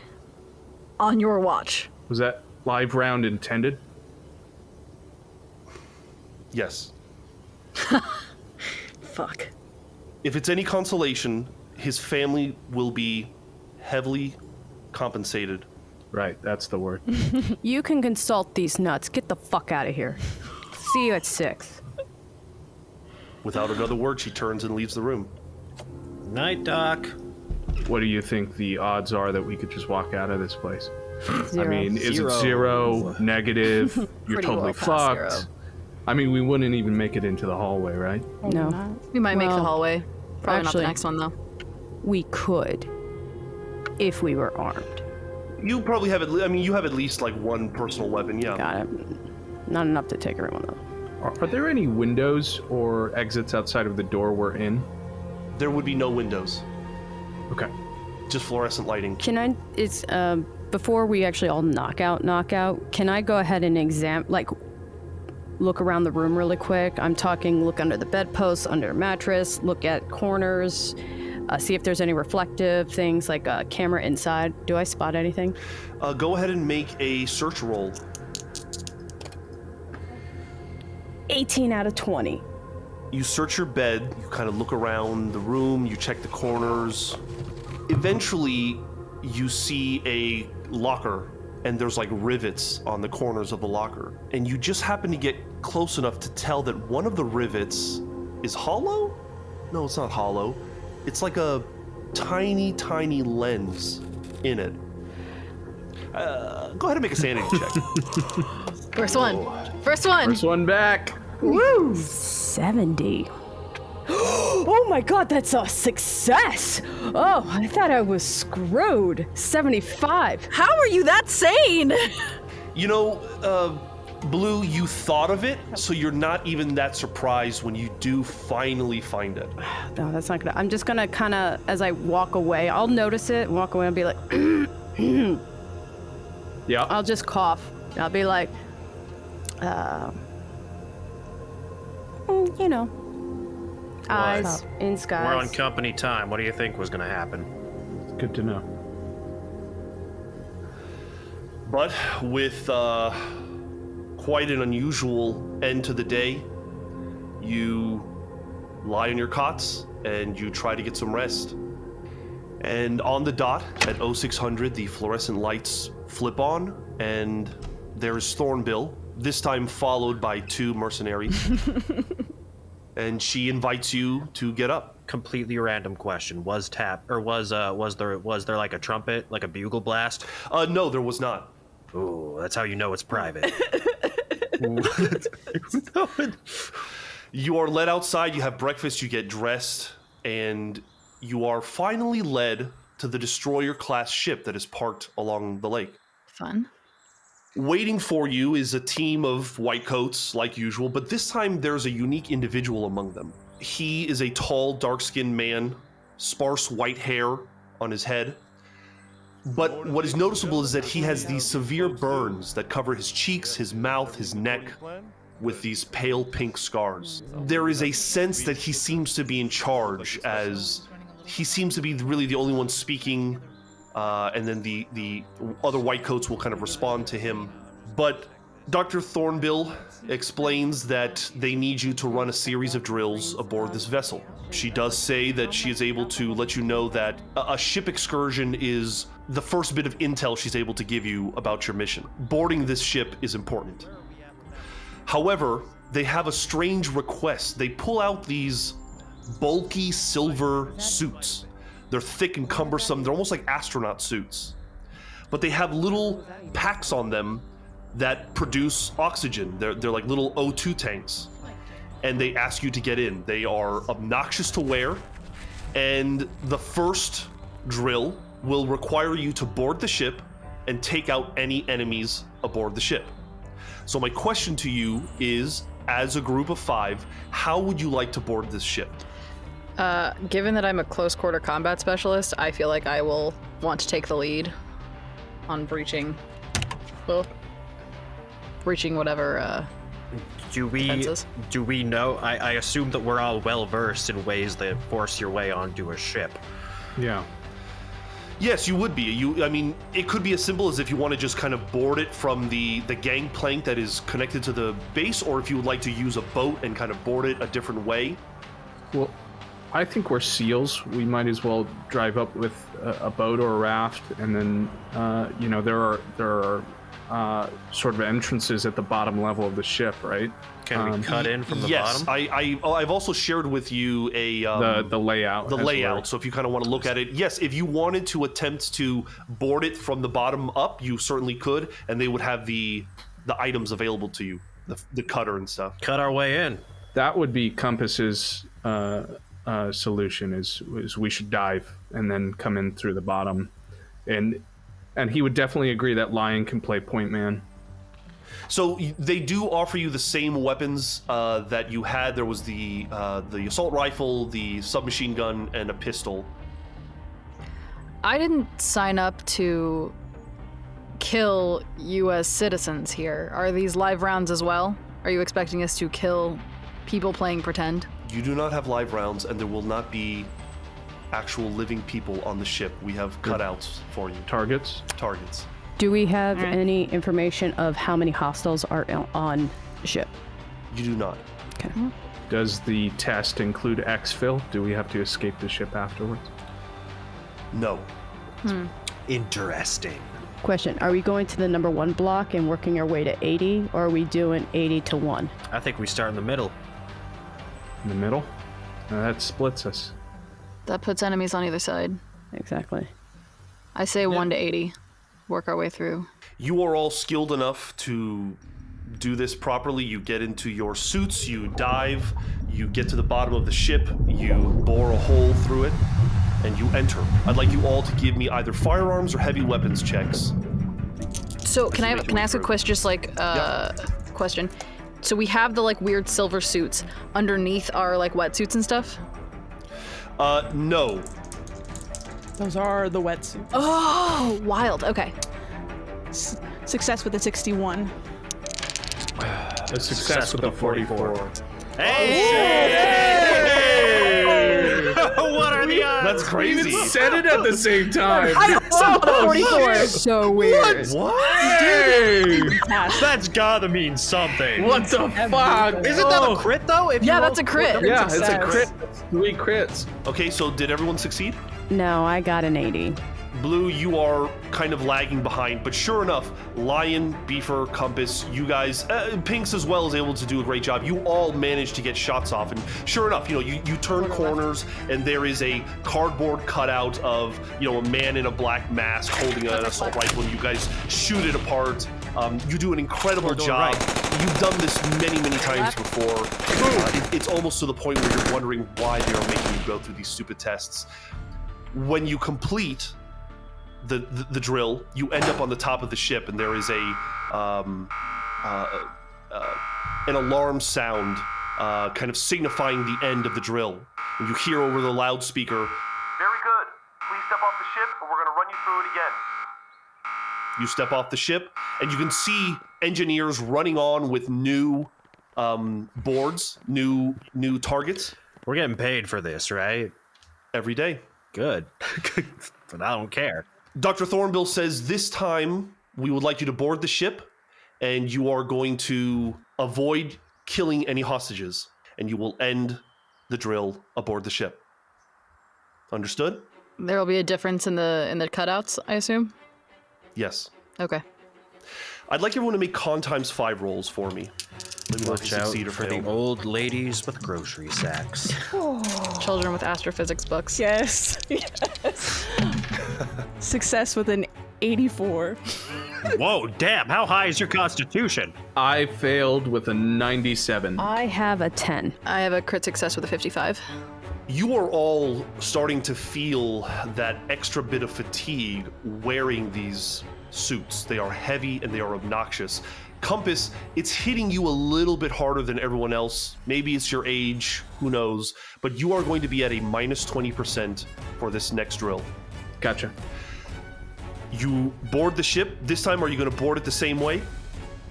On your watch. Was that live round intended? Yes. Fuck. If it's any consolation, his family will be heavily compensated. Right, that's the word. You can consult these nuts. Get the fuck out of here. See you at 6. Without another word, she turns and leaves the room. Night, Doc. What do you think the odds are that we could just walk out of this place? 0. I mean, is it 0, negative? You're Pretty totally well past fucked. 0. I mean, we wouldn't even make it into the hallway, right? No. We might make the Well, hallway. Probably not actually- the next one, though. We could. If we were armed. You probably have you have at least like one personal weapon, yeah. Got it. Not enough to take everyone though. Are there any windows or exits outside of the door we're in? There would be no windows. Okay. Just fluorescent lighting. Can I, before we actually all knock out, can I go ahead and look around the room really quick? I'm talking look under the bedpost, under a mattress, look at corners, see if there's any reflective things like a camera inside. Do I spot anything? Go ahead and make a search roll. 18 out of 20. You search your bed, you kind of look around the room, you check the corners. Eventually, you see a locker, and there's like rivets on the corners of the locker. And you just happen to get close enough to tell that one of the rivets is hollow? No, it's not hollow. It's like a tiny, tiny lens in it. Go ahead and make a sanity check. First one. First one. First one back. Woo! 70. Oh my god, that's a success! Oh, I thought I was screwed. 75. How are you that sane? You know, Blue, you thought of it, so you're not even that surprised when you do finally find it. No, that's not gonna. I'm just gonna kind of, as I walk away, I'll notice it, walk away and be like, Yeah. I'll just cough. I'll be like, you know, eyes in skies. We're on company time. What do you think was going to happen? Good to know. But with quite an unusual end to the day, you lie on your cots and you try to get some rest. And on the dot at 0600, the fluorescent lights flip on, and there's Thornbill, this time followed by 2 mercenaries. And she invites you to get up. Completely random question. Was there like a trumpet, like a bugle blast? No, there was not. Ooh, that's how you know it's private. You are led outside, you have breakfast, you get dressed, and you are finally led to the destroyer-class ship that is parked along the lake. Fun. Waiting for you is a team of white coats, like usual, but this time there's a unique individual among them. He is a tall, dark-skinned man, sparse white hair on his head. But what is noticeable is that he has these severe burns that cover his cheeks, his mouth, his neck, with these pale pink scars. There is a sense that he seems to be in charge, as he seems to be really the only one speaking, and then the other white coats will kind of respond to him. But Dr. Thornbill explains that they need you to run a series of drills aboard this vessel. She does say that she is able to let you know that a ship excursion is the first bit of intel she's able to give you about your mission. Boarding this ship is important. However, they have a strange request. They pull out these bulky silver suits. They're thick and cumbersome. They're almost like astronaut suits. But they have little packs on them that produce oxygen. They're like little O2 tanks. And they ask you to get in. They are obnoxious to wear. And the first drill will require you to board the ship and take out any enemies aboard the ship. So my question to you is, as a group of 5, how would you like to board this ship? Given that I'm a close quarter combat specialist, I feel like I will want to take the lead. breaching. Well, breaching whatever. Do we know? I assume that we're all well versed in ways that force your way onto a ship. Yeah. Yes, you would be. I mean, it could be as simple as if you want to just kind of board it from the gangplank that is connected to the base, or if you would like to use a boat and kind of board it a different way. Well, I think we're SEALs. We might as well drive up with a boat or a raft, and then there are sort of entrances at the bottom level of the ship, right? Can we cut in from the bottom? Yes, I've also shared with you the layout. The layout. So if you kind of want to look at it, yes, if you wanted to attempt to board it from the bottom up, you certainly could, and they would have the items available to you, the cutter and stuff. Cut our way in. That would be Compass's solution. Is we should dive and then come in through the bottom, and he would definitely agree that Lion can play point man. So they do offer you the same weapons that you had. There was the assault rifle, the submachine gun, and a pistol. I didn't sign up to kill U.S. citizens here. Are these live rounds as well? Are you expecting us to kill people playing pretend? You do not have live rounds, and there will not be actual living people on the ship. We have cutouts for you. Targets? Targets. Do we have any information of how many hostiles are on the ship? You do not. Okay. Does the test include exfil? Do we have to escape the ship afterwards? No. Interesting. Question, are we going to the number 1 block and working our way to 80, or are we doing 80 to 1? I think we start in the middle. In the middle? That splits us. That puts enemies on either side. Exactly. I say 1 to 80. Work our way through. You are all skilled enough to do this properly. You get into your suits, you dive, you get to the bottom of the ship, you bore a hole through it, and you enter. I'd like you all to give me either firearms or heavy weapons checks. So can I ask a question? Just like question. So we have the like weird silver suits underneath our like wetsuits and stuff. No. Those are the wetsuits. Oh, wild. Okay. Success with a 61. A success with a 44. Hey! What are the odds? That's crazy. You said it at the same time. I saw the 44. So weird. What? Hey! That's gotta mean something. What the fuck? Isn't that a crit though? Yeah, that's a crit. Yeah, it's a crit. 3 crits. Okay, so did everyone succeed? No, I got an 80. Blue, you are kind of lagging behind, but sure enough, Lion, Beefer, Compass, you guys, Pinks as well is able to do a great job. You all managed to get shots off, and sure enough, you turn corners, and there is a cardboard cutout of, a man in a black mask holding an assault rifle, and you guys shoot it apart. You do an incredible job. Right. You've done this many, many times before. It's almost to the point where you're wondering why they are making you go through these stupid tests. When you complete the drill, you end up on the top of the ship, and there is an alarm sound kind of signifying the end of the drill. And you hear over the loudspeaker, "Very good. Please step off the ship, and we're going to run you through it again." You step off the ship, and you can see engineers running on with new boards, new targets. We're getting paid for this, right? Every day. Good. But I don't care. Dr. Thornbill says this time we would like you to board the ship, and you are going to avoid killing any hostages, and you will end the drill aboard the ship. Understood? There will be a difference in the cutouts, I assume? Yes. Okay. I'd like everyone to make con times 5 rolls for me. Let me Watch out for the old ladies with grocery sacks. Children with astrophysics books. Yes. Success with an 84. Whoa, damn, how high is your constitution? I failed with a 97. I have a 10. I have a crit success with a 55. You are all starting to feel that extra bit of fatigue wearing these suits. They are heavy and they are obnoxious. Compass, it's hitting you a little bit harder than everyone else. Maybe it's your age, who knows, but you are going to be at a minus 20% for this next drill. Gotcha. You board the ship. This time, are you going to board it the same way?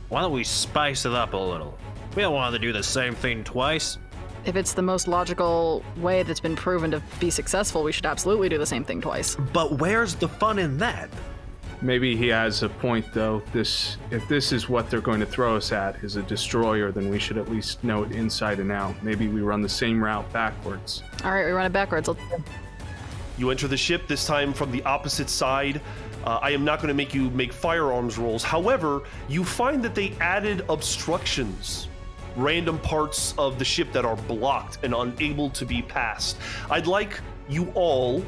Why don't we spice it up a little? We don't want to do the same thing twice. If it's the most logical way that's been proven to be successful, we should absolutely do the same thing twice. But where's the fun in that? Maybe he has a point, though. If this is what they're going to throw us at, is a destroyer, then we should at least know it inside and out. Maybe we run the same route backwards. All right, we run it backwards. You enter the ship, this time from the opposite side. I am not going to make you make firearms rolls. However, you find that they added obstructions, random parts of the ship that are blocked and unable to be passed. I'd like you all,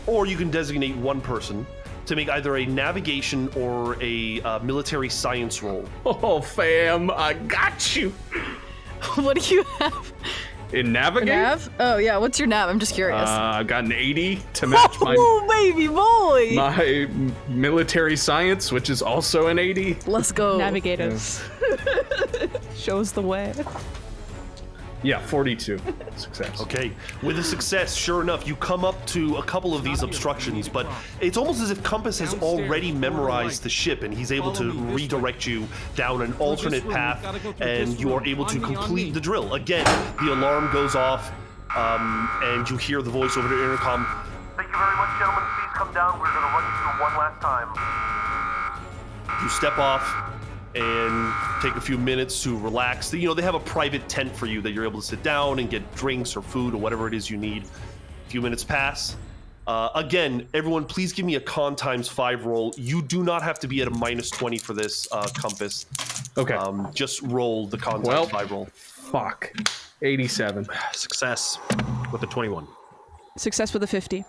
or you can designate one person, to make either a navigation or a military science roll. Oh, fam, I got you. What do you have? In navigate? Nav? Oh, yeah. What's your nav? I'm just curious. I got an 80 to match Oh, baby boy! my military science, which is also an 80. Let's go. Navigate us. Shows the way. Yeah, 42. Success. Okay, with a success, sure enough, you come up to a couple of these obstructions, but it's almost as if Compass has already memorized the ship and he's able to redirect you down an alternate path, and you are able to complete the drill. Again, the alarm goes off, and you hear the voice over the intercom. Thank you very much, gentlemen. Please come down. We're going to run you through one last time. You step off and take a few minutes to relax. You know, they have a private tent for you that you're able to sit down and get drinks or food or whatever it is you need. A few minutes pass. Again, everyone, please give me a con ×5 roll. You do not have to be at a -20 for this, Compass. Okay. Just roll the con ×5 roll. Fuck. 87. Success with the 21. Success with a 50.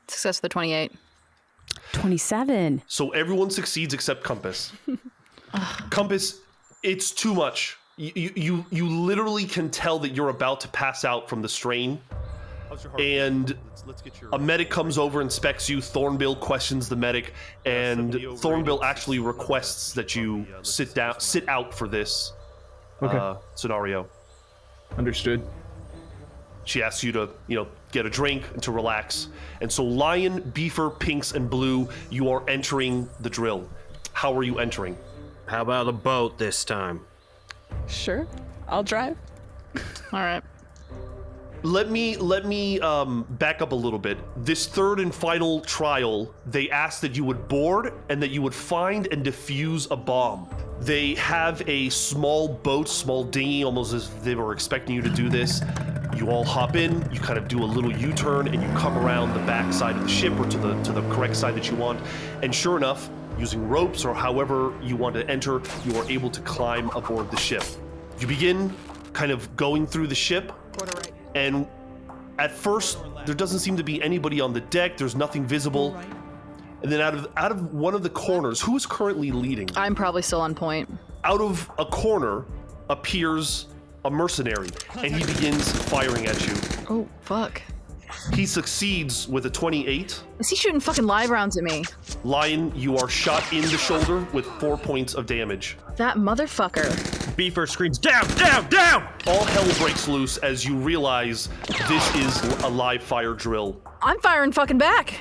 Success for the 28. 27. So everyone succeeds except Compass. Compass, it's too much. You literally can tell that you're about to pass out from the strain. And a medic comes over, inspects you. Thornbill questions the medic, and Thornbill actually requests that you sit out for this scenario. Understood. She asks you to, get a drink and to relax. And so Lion, Beefer, Pinks, and Blue, you are entering the drill. How are you entering? How about a boat this time? Sure. I'll drive. All right. Let me back up a little bit. This third and final trial, they asked that you would board and that you would find and defuse a bomb. They have a small boat, small dinghy, almost as if they were expecting you to do this. You all hop in, you kind of do a little U-turn, and you come around the back side of the ship, or to the correct side that you want. And sure enough, using ropes or however you want to enter, you are able to climb aboard the ship. You begin kind of going through the ship, and at first there doesn't seem to be anybody on the deck. There's nothing visible. And then out of one of the corners, who is currently leading? I'm probably still on point. Out of a corner appears a mercenary, and he begins firing at you. Oh, fuck. He succeeds with a 28. Is he shooting fucking live rounds at me? Lion, you are shot in the shoulder with 4 points of damage. That motherfucker. Beefer screams, down, down, down! All hell breaks loose as you realize this is a live fire drill. I'm firing fucking back.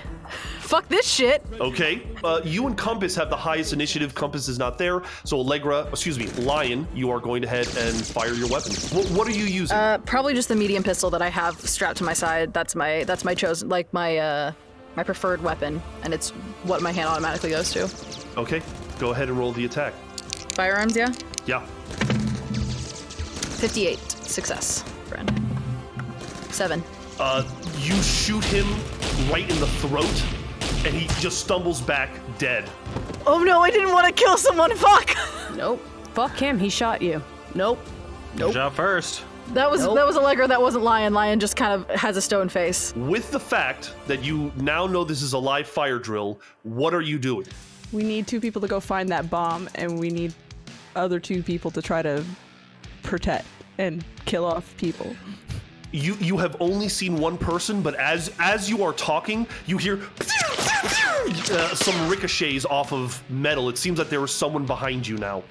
Fuck this shit. Okay, you and Compass have the highest initiative. Compass is not there, so Lion, you are going to head and fire your weapon. What are you using? Probably just the medium pistol that I have strapped to my side. That's my chosen, like my preferred weapon, and it's what my hand automatically goes to. Okay, go ahead and roll the attack. Firearms, yeah? Yeah. 58. Success, friend. 7. You shoot him right in the throat, and he just stumbles back dead. Oh no, I didn't want to kill someone, fuck! Nope. Fuck him, he shot you. Nope. You shot first. That was Allegra, that wasn't Lion. Lion just kind of has a stone face. With the fact that you now know this is a live fire drill, what are you doing? We need 2 people to go find that bomb, and we need other 2 people to try to protect and kill off people. You have only seen one person, but as you are talking, you hear some ricochets off of metal. It seems like there was someone behind you now.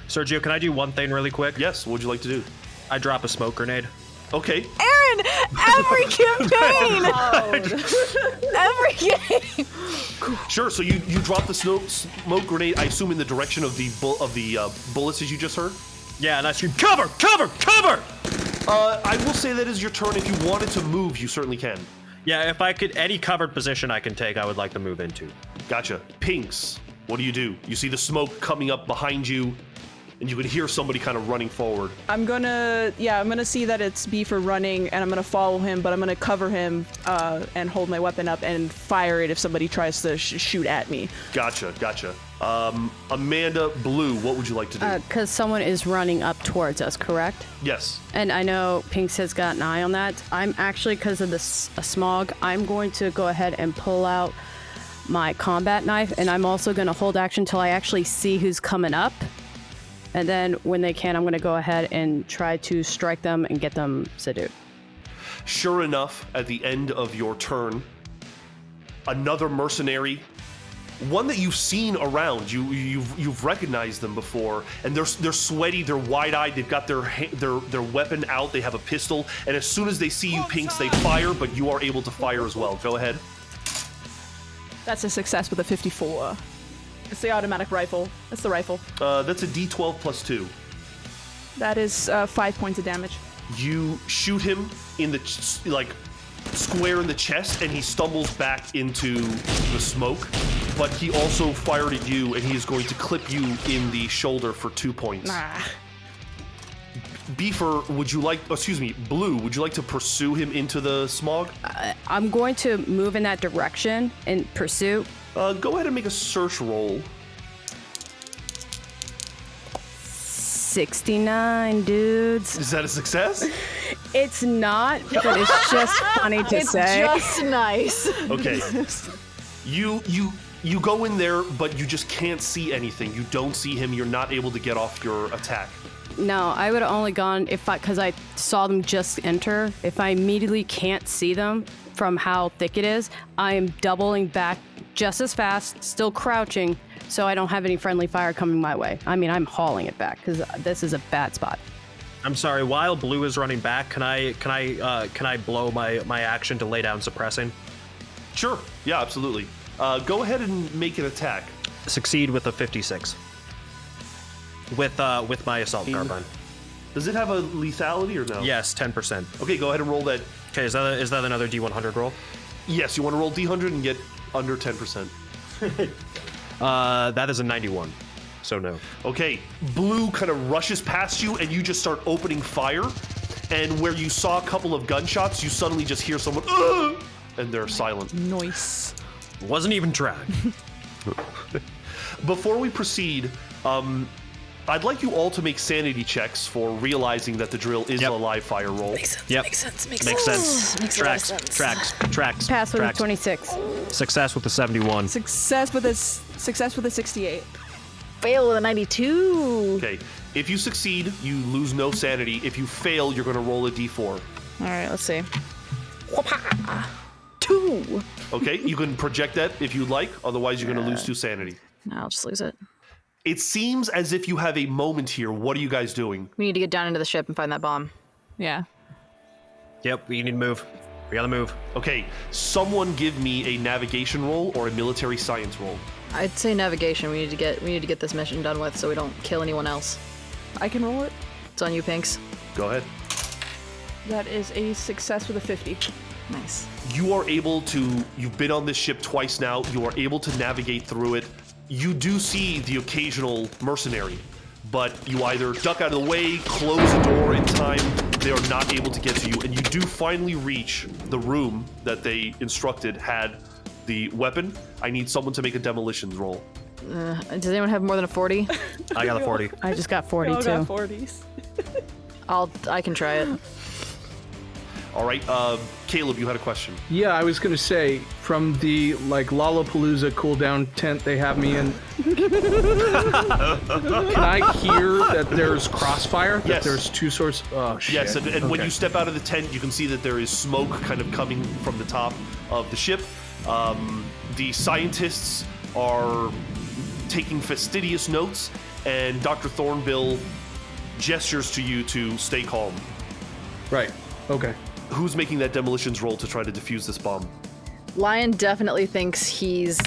Sergio, can I do one thing really quick? Yes, what would you like to do? I drop a smoke grenade. Okay. win every campaign. Every game. Sure. So you drop the smoke grenade, I assume, in the direction of the bullets, as you just heard. Yeah, and I scream, cover, cover, cover. I will say that is your turn. If you wanted to move, you certainly can. Yeah, if I could, any covered position I can take, I would like to move into. Gotcha. Pinks, what do? You see the smoke coming up behind you, and you can hear somebody kind of running forward. I'm gonna see that it's Beaver running, and I'm gonna follow him, but I'm gonna cover him and hold my weapon up and fire it if somebody tries to shoot at me. Gotcha. Amanda, Blue, what would you like to do? Because someone is running up towards us, correct? Yes. And I know Pinks has got an eye on that. I'm actually, because of the smog, I'm going to go ahead and pull out my combat knife, and I'm also going to hold action till I actually see who's coming up. And then when they can, I'm going to go ahead and try to strike them and get them subdued. Sure enough, at the end of your turn, another mercenary, one that you've seen around, you've recognized them before, and they're sweaty, they're wide-eyed, they've got their weapon out, they have a pistol, and as soon as they see you, Pinks, they fire, but you are able to fire as well. Go ahead. That's a success with a 54. It's the automatic rifle. That's the rifle. That's a D12 plus 2. That is 5 points of damage. You shoot him in the square in the chest, and he stumbles back into the smoke, but he also fired at you, and he is going to clip you in the shoulder for 2 points. Blue, would you like to pursue him into the smog? I'm going to move in that direction in pursuit. Go ahead and make a search roll. 69, dudes. Is that a success? It's not, but it's just funny to say. It's just nice. Okay. You go in there, but you just can't see anything. You don't see him. You're not able to get off your attack. No, I would have only gone because I saw them just enter. If I immediately can't see them from how thick it is, I am doubling back just as fast, still crouching, so I don't have any friendly fire coming my way. I mean, I'm hauling it back because this is a bad spot. I'm sorry. While Blue is running back, can I blow my action to lay down suppressing? Sure. Yeah, absolutely. Go ahead and make an attack. Succeed with a 56. With my assault carbine. Does it have a lethality or no? Yes, 10%. Okay, go ahead and roll that. Okay, is that another D100 roll? Yes, you want to roll D100 and get under 10%. That is a 91. So no. Okay, Blue kind of rushes past you, and you just start opening fire. And where you saw a couple of gunshots, you suddenly just hear someone, and they're silent. Nice. Wasn't even trying. Before we proceed, I'd like you all to make sanity checks for realizing that the drill is a live fire roll. Makes sense. Yep. Makes sense. Makes sense. Tracks. Pass with a 26. Success with a 71. Success with a 68. Fail with a 92. Okay, if you succeed, you lose no sanity. If you fail, you're going to roll a d4. All right, let's see. 2. Okay, you can project that if you'd like. Otherwise, you're going to lose 2 sanity. No, I'll just lose it. It seems as if you have a moment here. What are you guys doing? We need to get down into the ship and find that bomb. Yeah. Yep, we need to move. We gotta move. Okay, someone give me a navigation roll or a military science roll. I'd say navigation. We need to get this mission done with so we don't kill anyone else. I can roll it. It's on you, Pinks. Go ahead. That is a success with a 50. Nice. You are able to, you've been on this ship twice now, you are able to navigate through it. You do see the occasional mercenary, but you either duck out of the way, close the door in time, they are not able to get to you, and you do finally reach the room that they instructed had the weapon. I need someone to make a demolitions roll. Does anyone have more than a 40? I got a 40. I just got 40 all too. got 40s. I can try it. All right, Caleb, you had a question. Yeah, I was gonna say, from the Lollapalooza cool down tent they have me in, can I hear that there's crossfire? Yes. That there's 2 sources? Oh shit. Yes, and when Okay. you step out of the tent, you can see that there is smoke kind of coming from the top of the ship. The scientists are taking fastidious notes, and Dr. Thornbill gestures to you to stay calm. Right. Okay. Who's making that demolitions roll to try to defuse this bomb? Lion definitely thinks he's,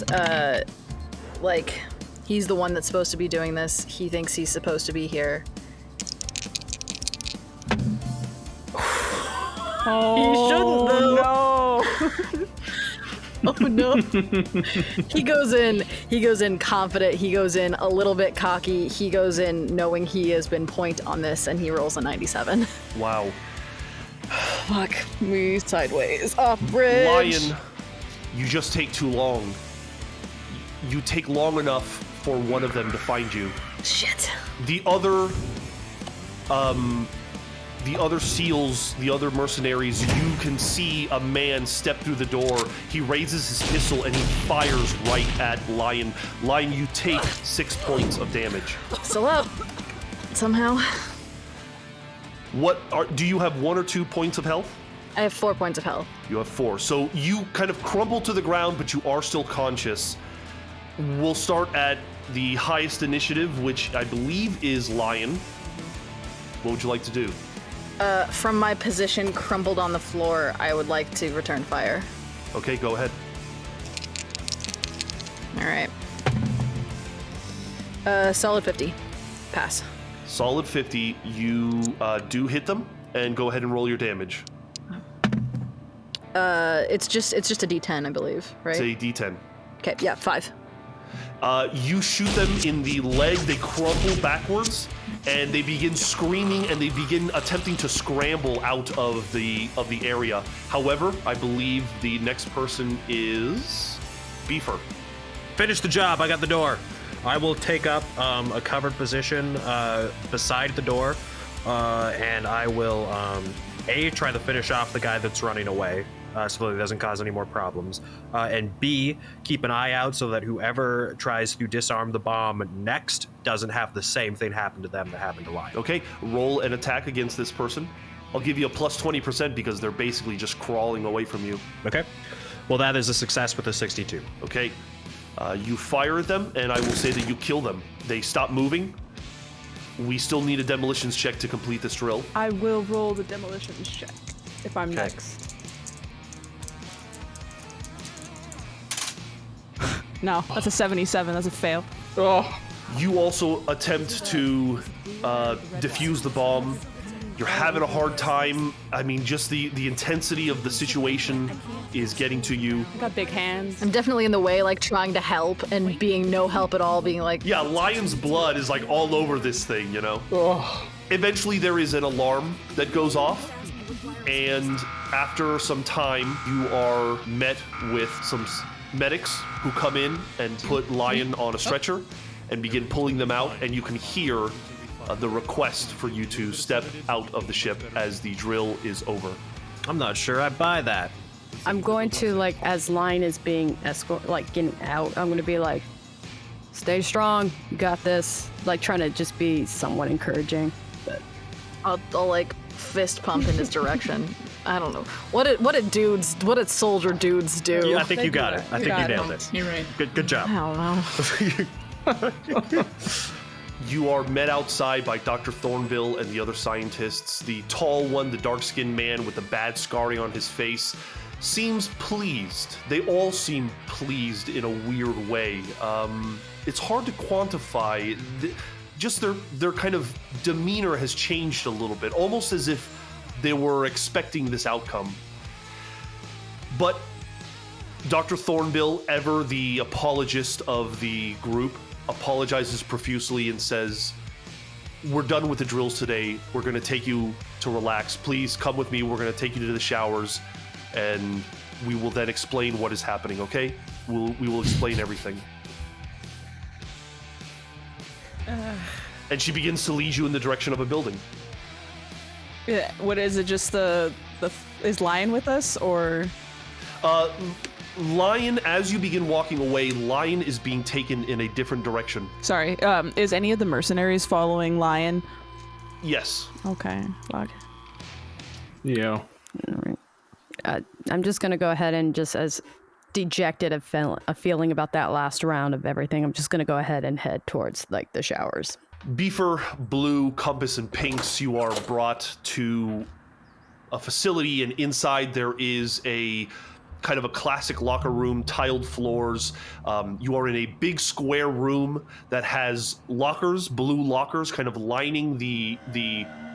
he's the one that's supposed to be doing this. He thinks he's supposed to be here. Oh, he shouldn't, though. Oh no. He goes in confident, he goes in a little bit cocky, he goes in knowing he has been point on this, and he rolls a 97. Wow. Fuck me sideways. Off bridge. Lion, you just take too long. You take long enough for one of them to find you. Shit. The other SEALs, the other mercenaries, you can see a man step through the door. He raises his pistol and he fires right at Lion. Lion, you take 6 points of damage. Still up. Somehow. Do you have 1 or 2 points of health? I have 4 points of health. You have 4. So you kind of crumble to the ground, but you are still conscious. We'll start at the highest initiative, which I believe is Lion. What would you like to do? From my position crumbled on the floor, I would like to return fire. Okay, go ahead. All right. Solid 50. Pass. Solid 50. You do hit them, and go ahead and roll your damage. It's just a D10, I believe, right? It's a D10. Okay, yeah, 5. You shoot them in the leg, they crumple backwards, and they begin screaming and they begin attempting to scramble out of the area. However, I believe the next person is Beefer. Finish the job, I got the door. I will take up a covered position beside the door, and I will A, try to finish off the guy that's running away, so that it doesn't cause any more problems, and B, keep an eye out so that whoever tries to disarm the bomb next doesn't have the same thing happen to them that happened to Lion. Okay, roll an attack against this person. I'll give you a plus 20% because they're basically just crawling away from you. Okay, well that is a success with a 62. Okay, you fire at them, and I will say that you kill them. They stop moving. We still need a demolitions check to complete this drill. I will roll the demolitions check if I'm next. No, that's a 77. That's a fail. Oh. You also attempt to defuse the bomb. You're having a hard time. I mean, just the intensity of the situation is getting to you. I got big hands. I'm definitely in the way, like trying to help and being no help at all, being like... Yeah, Lion's blood is like all over this thing, you know? Oh. Eventually there is an alarm that goes off, and after some time you are met with some medics who come in and put Lion on a stretcher and begin pulling them out, and you can hear the request for you to step out of the ship as the drill is over. I'm not sure I buy that. I'm going to, like, as Lion is being getting out, I'm going to be like, stay strong, you got this. Like, trying to just be somewhat encouraging. But I'll like, fist pump in his direction. I don't know. What did soldier dudes do? Yeah, I think you got it. I think you nailed it. You're right. Good job. I don't know. You are met outside by Dr. Thornville and the other scientists. The tall one, the dark-skinned man with the bad scarring on his face, seems pleased. They all seem pleased in a weird way. It's hard to quantify. Just their kind of demeanor has changed a little bit, almost as if they were expecting this outcome. But Dr. Thornville, ever the apologist of the group, apologizes profusely and says, "We're done with the drills today. We're going to take you to relax. Please come with me. We're going to take you to the showers, and we will then explain what is happening, okay? We will explain everything." And she begins to lead you in the direction of a building. Yeah, what is it? Just is Lion with us, or? Lion, as you begin walking away, Lion is being taken in a different direction. Sorry, is any of the mercenaries following Lion? Yes. Okay, fuck. Yeah. all right. I'm just going to go ahead and, just as dejected a feeling about that last round of everything, I'm just going to go ahead and head towards, like, the showers. Beefer, Blue, Compass, and Pinks, you are brought to a facility, and inside there is a kind of a classic locker room, tiled floors. You are in a big square room that has lockers, blue lockers, kind of lining the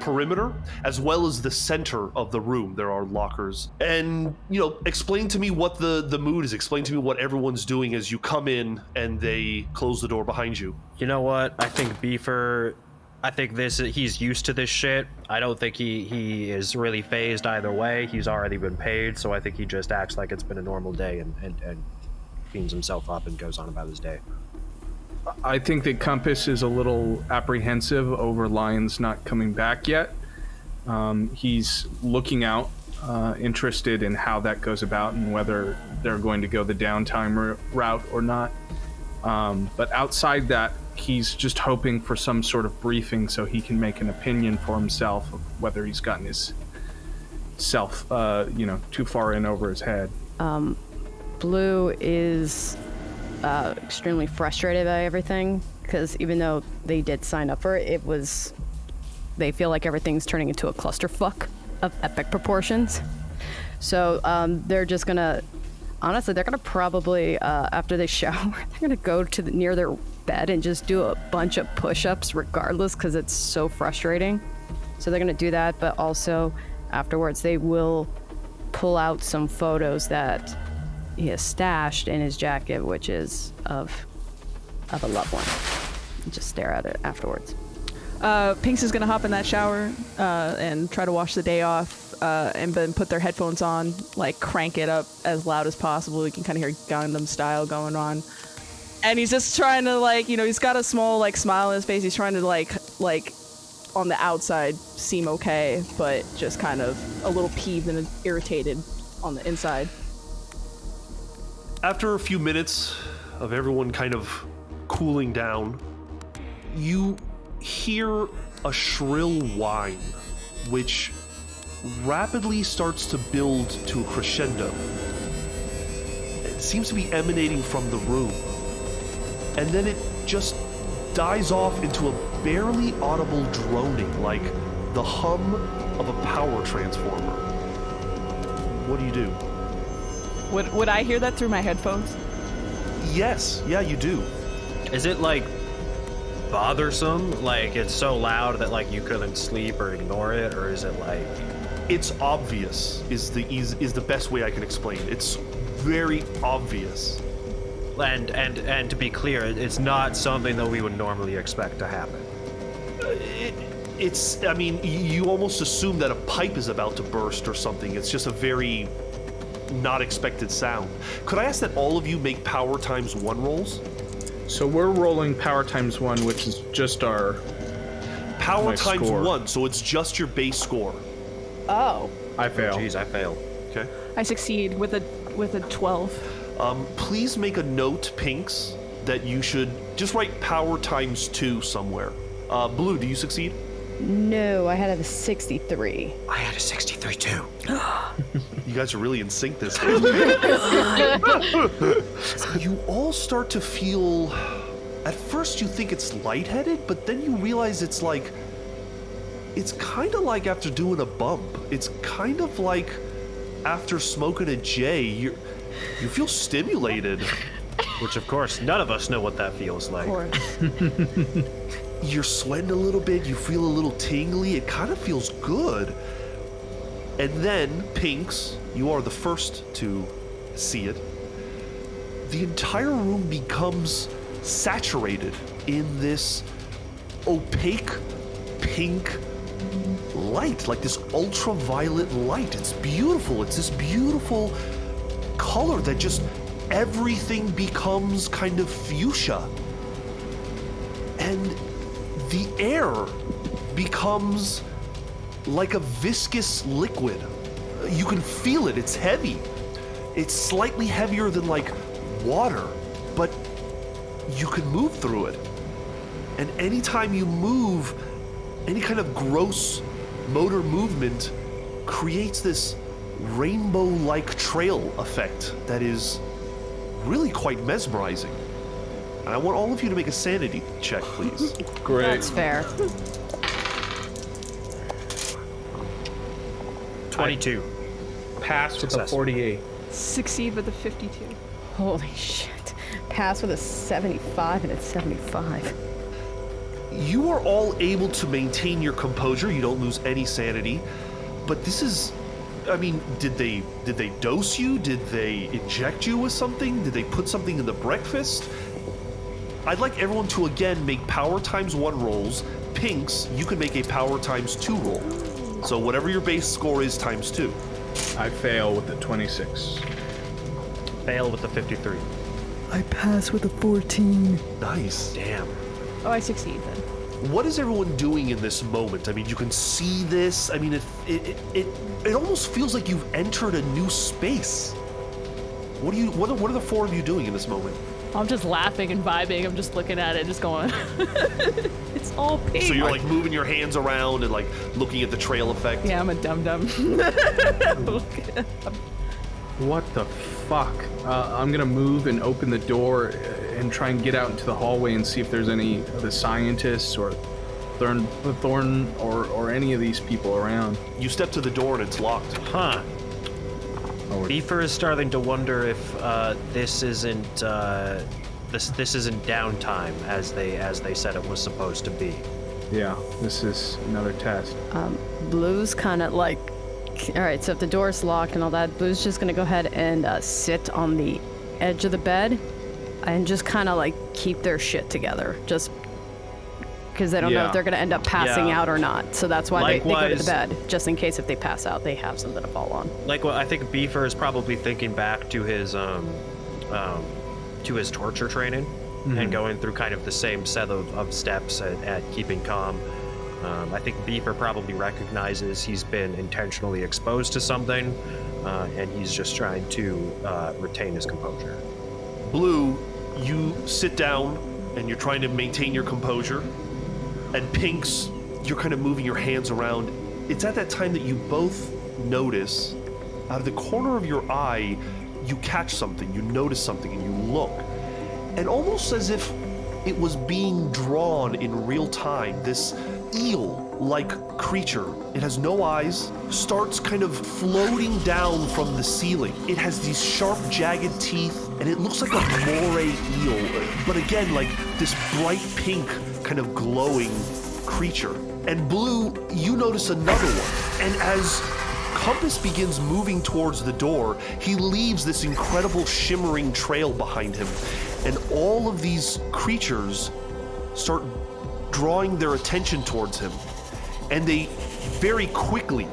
perimeter, as well as the center of the room. There are lockers. And, explain to me what the mood is. Explain to me what everyone's doing as you come in and they close the door behind you. You know what? I think Beefer, he's used to this shit. I don't think he is really phased either way. He's already been paid, so I think he just acts like it's been a normal day and cleans himself up and goes on about his day. I think that Compass is a little apprehensive over Lion's not coming back yet. He's looking out, interested in how that goes about and whether they're going to go the downtime route or not. But outside that, he's just hoping for some sort of briefing so he can make an opinion for himself of whether he's gotten his self, too far in over his head. Blue is extremely frustrated by everything because even though they did sign up for it, they feel like everything's turning into a clusterfuck of epic proportions. So they're just gonna, honestly, they're gonna probably after they shower, they're gonna go to near their bed and just do a bunch of push-ups regardless because it's so frustrating. So they're gonna do that, but also afterwards they will pull out some photos that he has stashed in his jacket, which is of a loved one. And just stare at it afterwards. Pinks is gonna hop in that shower and try to wash the day off, and then put their headphones on, like crank it up as loud as possible. You can kind of hear Gundam style going on. And he's just trying to he's got a small smile on his face. He's trying to like on the outside seem okay, but just kind of a little peeved and irritated on the inside. After a few minutes of everyone kind of cooling down, you hear a shrill whine, which rapidly starts to build to a crescendo. It seems to be emanating from the room, and then it just dies off into a barely audible droning, like the hum of a power transformer. What do you do? Would I hear that through my headphones? Yes, yeah, you do. Is it bothersome? Like it's so loud that you couldn't sleep or ignore it, or is it like? It's obvious is the best way I can explain. It's very obvious. And to be clear, it's not something that we would normally expect to happen. You almost assume that a pipe is about to burst or something. It's just a very not expected sound. Could I ask that all of you make power times 1 rolls? So we're rolling power times 1, which is just our power times score. 1, so it's just your base score. Oh. I fail. Jeez, I fail. Okay. I succeed with a 12. Please make a note, Pinks, that you should just write power times 2 somewhere. Blue, do you succeed? No, I had a 63. I had a 63 too. You guys are really in sync this game. You all start to feel, at first you think it's lightheaded, but then you realize it's kind of like after doing a bump. It's kind of like after smoking a J. You feel stimulated. Which of course, none of us know what that feels like. Of course. You're sweating a little bit, you feel a little tingly, it kind of feels good. And then, Pinks, you are the first to see it. The entire room becomes saturated in this opaque pink light, like this ultraviolet light. It's beautiful. It's this beautiful color that just everything becomes kind of fuchsia. And the air becomes like a viscous liquid. You can feel it, it's heavy. It's slightly heavier than water, but you can move through it. And anytime you move, any kind of gross motor movement creates this rainbow-like trail effect that is really quite mesmerizing. And I want all of you to make a sanity check, please. Great. That's fair. 22. Pass with a 48. Succeed with a 52. Holy shit. Pass with a 75 and it's 75. You are all able to maintain your composure. You don't lose any sanity. But this is, I mean, did they dose you? Did they inject you with something? Did they put something in the breakfast? I'd like everyone to again make power ×1 rolls. Pinks, you can make a power ×2 roll. So whatever your base score is ×2. I fail with the 26. Fail with the 53. I pass with a 14. Nice. Damn. Oh, I succeed then. What is everyone doing in this moment? I mean, you can see this. I mean, it almost feels like you've entered a new space. What are the four of you doing in this moment? I'm just laughing and vibing. I'm just looking at it, just going, it's all pink. So you're like moving your hands around and like looking at the trail effect. Yeah, I'm a dum-dum. What the fuck? I'm gonna move and open the door and try and get out into the hallway and see if there's any of the scientists or Thorn or any of these people around. You step to the door and it's locked. Huh. Beefer is starting to wonder if this isn't downtime as they said it was supposed to be. Yeah, this is another test. Blue's kind of like, all right, so if the door's locked and all that, Blue's just gonna go ahead and sit on the edge of the bed and just kind of like keep their shit together, just because they don't know if they're gonna end up passing out or not. So that's why they go to the bed, just in case if they pass out, they have something to fall on. Like, well, I think Beefer is probably thinking back to his torture training and going through kind of the same set of steps at keeping calm. I think Beefer probably recognizes he's been intentionally exposed to something, and he's just trying to retain his composure. Blue, you sit down and you're trying to maintain your composure. And Pinks, you're kind of moving your hands around. It's at that time that you both notice, out of the corner of your eye, you catch something, you notice something, and you look. And almost as if it was being drawn in real time, this eel-like creature, it has no eyes, starts kind of floating down from the ceiling. It has these sharp, jagged teeth, and it looks like a moray eel, but again, like this bright pink kind of glowing creature. And Blue, you notice another one, and as Compass begins moving towards the door, he leaves this incredible shimmering trail behind him, and all of these creatures start drawing their attention towards him, and they very quickly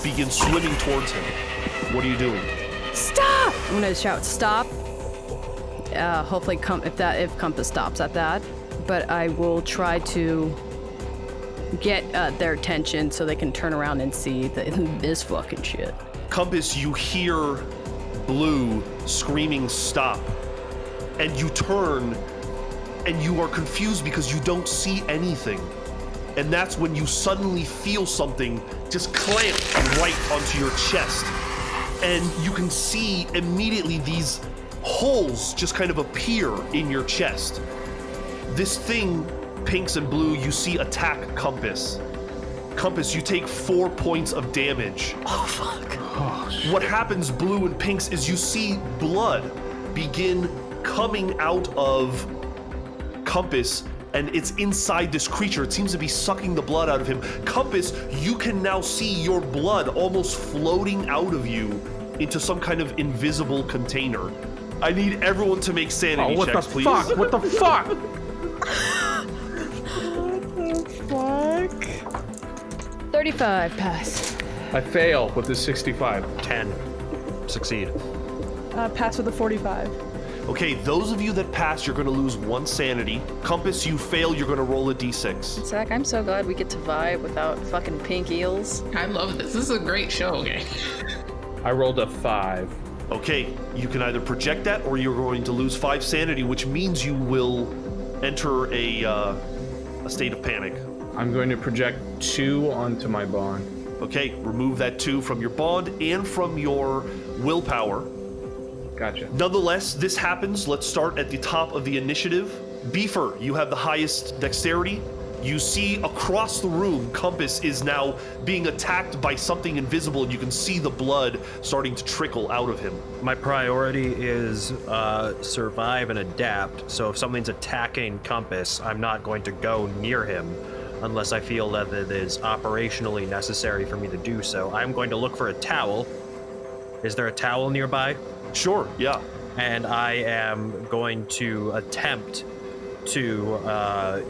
begin swimming towards him. What are you doing? Stop! I'm gonna shout, stop. Hopefully, if Compass stops at that, but I will try to get their attention so they can turn around and see this fucking shit. Compass, you hear Blue screaming stop, and you turn and you are confused because you don't see anything. And that's when you suddenly feel something just clamp right onto your chest. And you can see immediately these holes just kind of appear in your chest. This thing, Pinks and Blue, you see attack Compass. Compass, you take 4 points of damage. Oh, fuck. Oh, shit. What happens, Blue and Pinks, is you see blood begin coming out of Compass, and it's inside this creature. It seems to be sucking the blood out of him. Compass, you can now see your blood almost floating out of you into some kind of invisible container. I need everyone to make sanity checks, please. What the fuck? What the fuck? 35, pass. I fail with the 65. 10. Succeed. Pass with a 45. Okay, those of you that pass, you're going to lose 1 sanity. Compass, you fail, you're going to roll a d6. Zach, I'm so glad we get to vibe without fucking pink eels. I love this. This is a great show, gang. I rolled a 5. Okay, you can either project that or you're going to lose 5 sanity, which means you will enter a state of panic. I'm going to project 2 onto my bond. Okay, remove that 2 from your bond and from your willpower. Gotcha. Nonetheless, this happens. Let's start at the top of the initiative. Beefer, you have the highest dexterity. You see across the room, Compass is now being attacked by something invisible, and you can see the blood starting to trickle out of him. My priority is survive and adapt, so if something's attacking Compass, I'm not going to go near him unless I feel that it is operationally necessary for me to do so. I'm going to look for a towel. Is there a towel nearby? Sure, yeah. And I am going to attempt to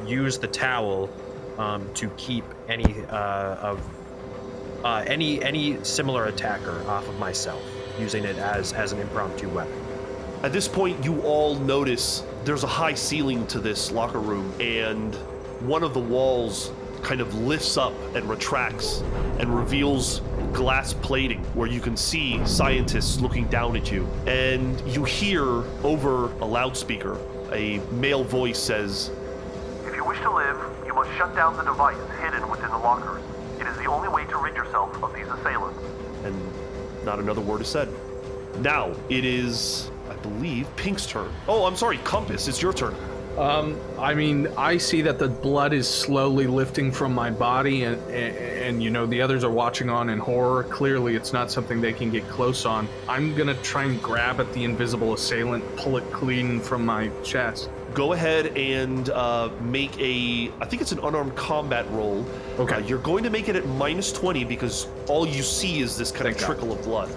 use the towel to keep any similar attacker off of myself, using it as an impromptu weapon. At this point, you all notice there's a high ceiling to this locker room, and one of the walls kind of lifts up and retracts and reveals glass plating where you can see scientists looking down at you. And you hear over a loudspeaker, a male voice says, If you wish to live, you must shut down the device hidden within the lockers. It is the only way to rid yourself of these assailants. and not another word is said. Now it is, I believe, Pink's turn. Oh, I'm sorry, Compass, it's your turn. I mean, I see that the blood is slowly lifting from my body, and you know, the others are watching on in horror. Clearly, it's not something they can get close on. I'm gonna try and grab at the invisible assailant, pull it clean from my chest. Go ahead and make I think it's an unarmed combat roll. Okay. You're going to make it at -20 because all you see is this kind of Thank God. trickle of blood.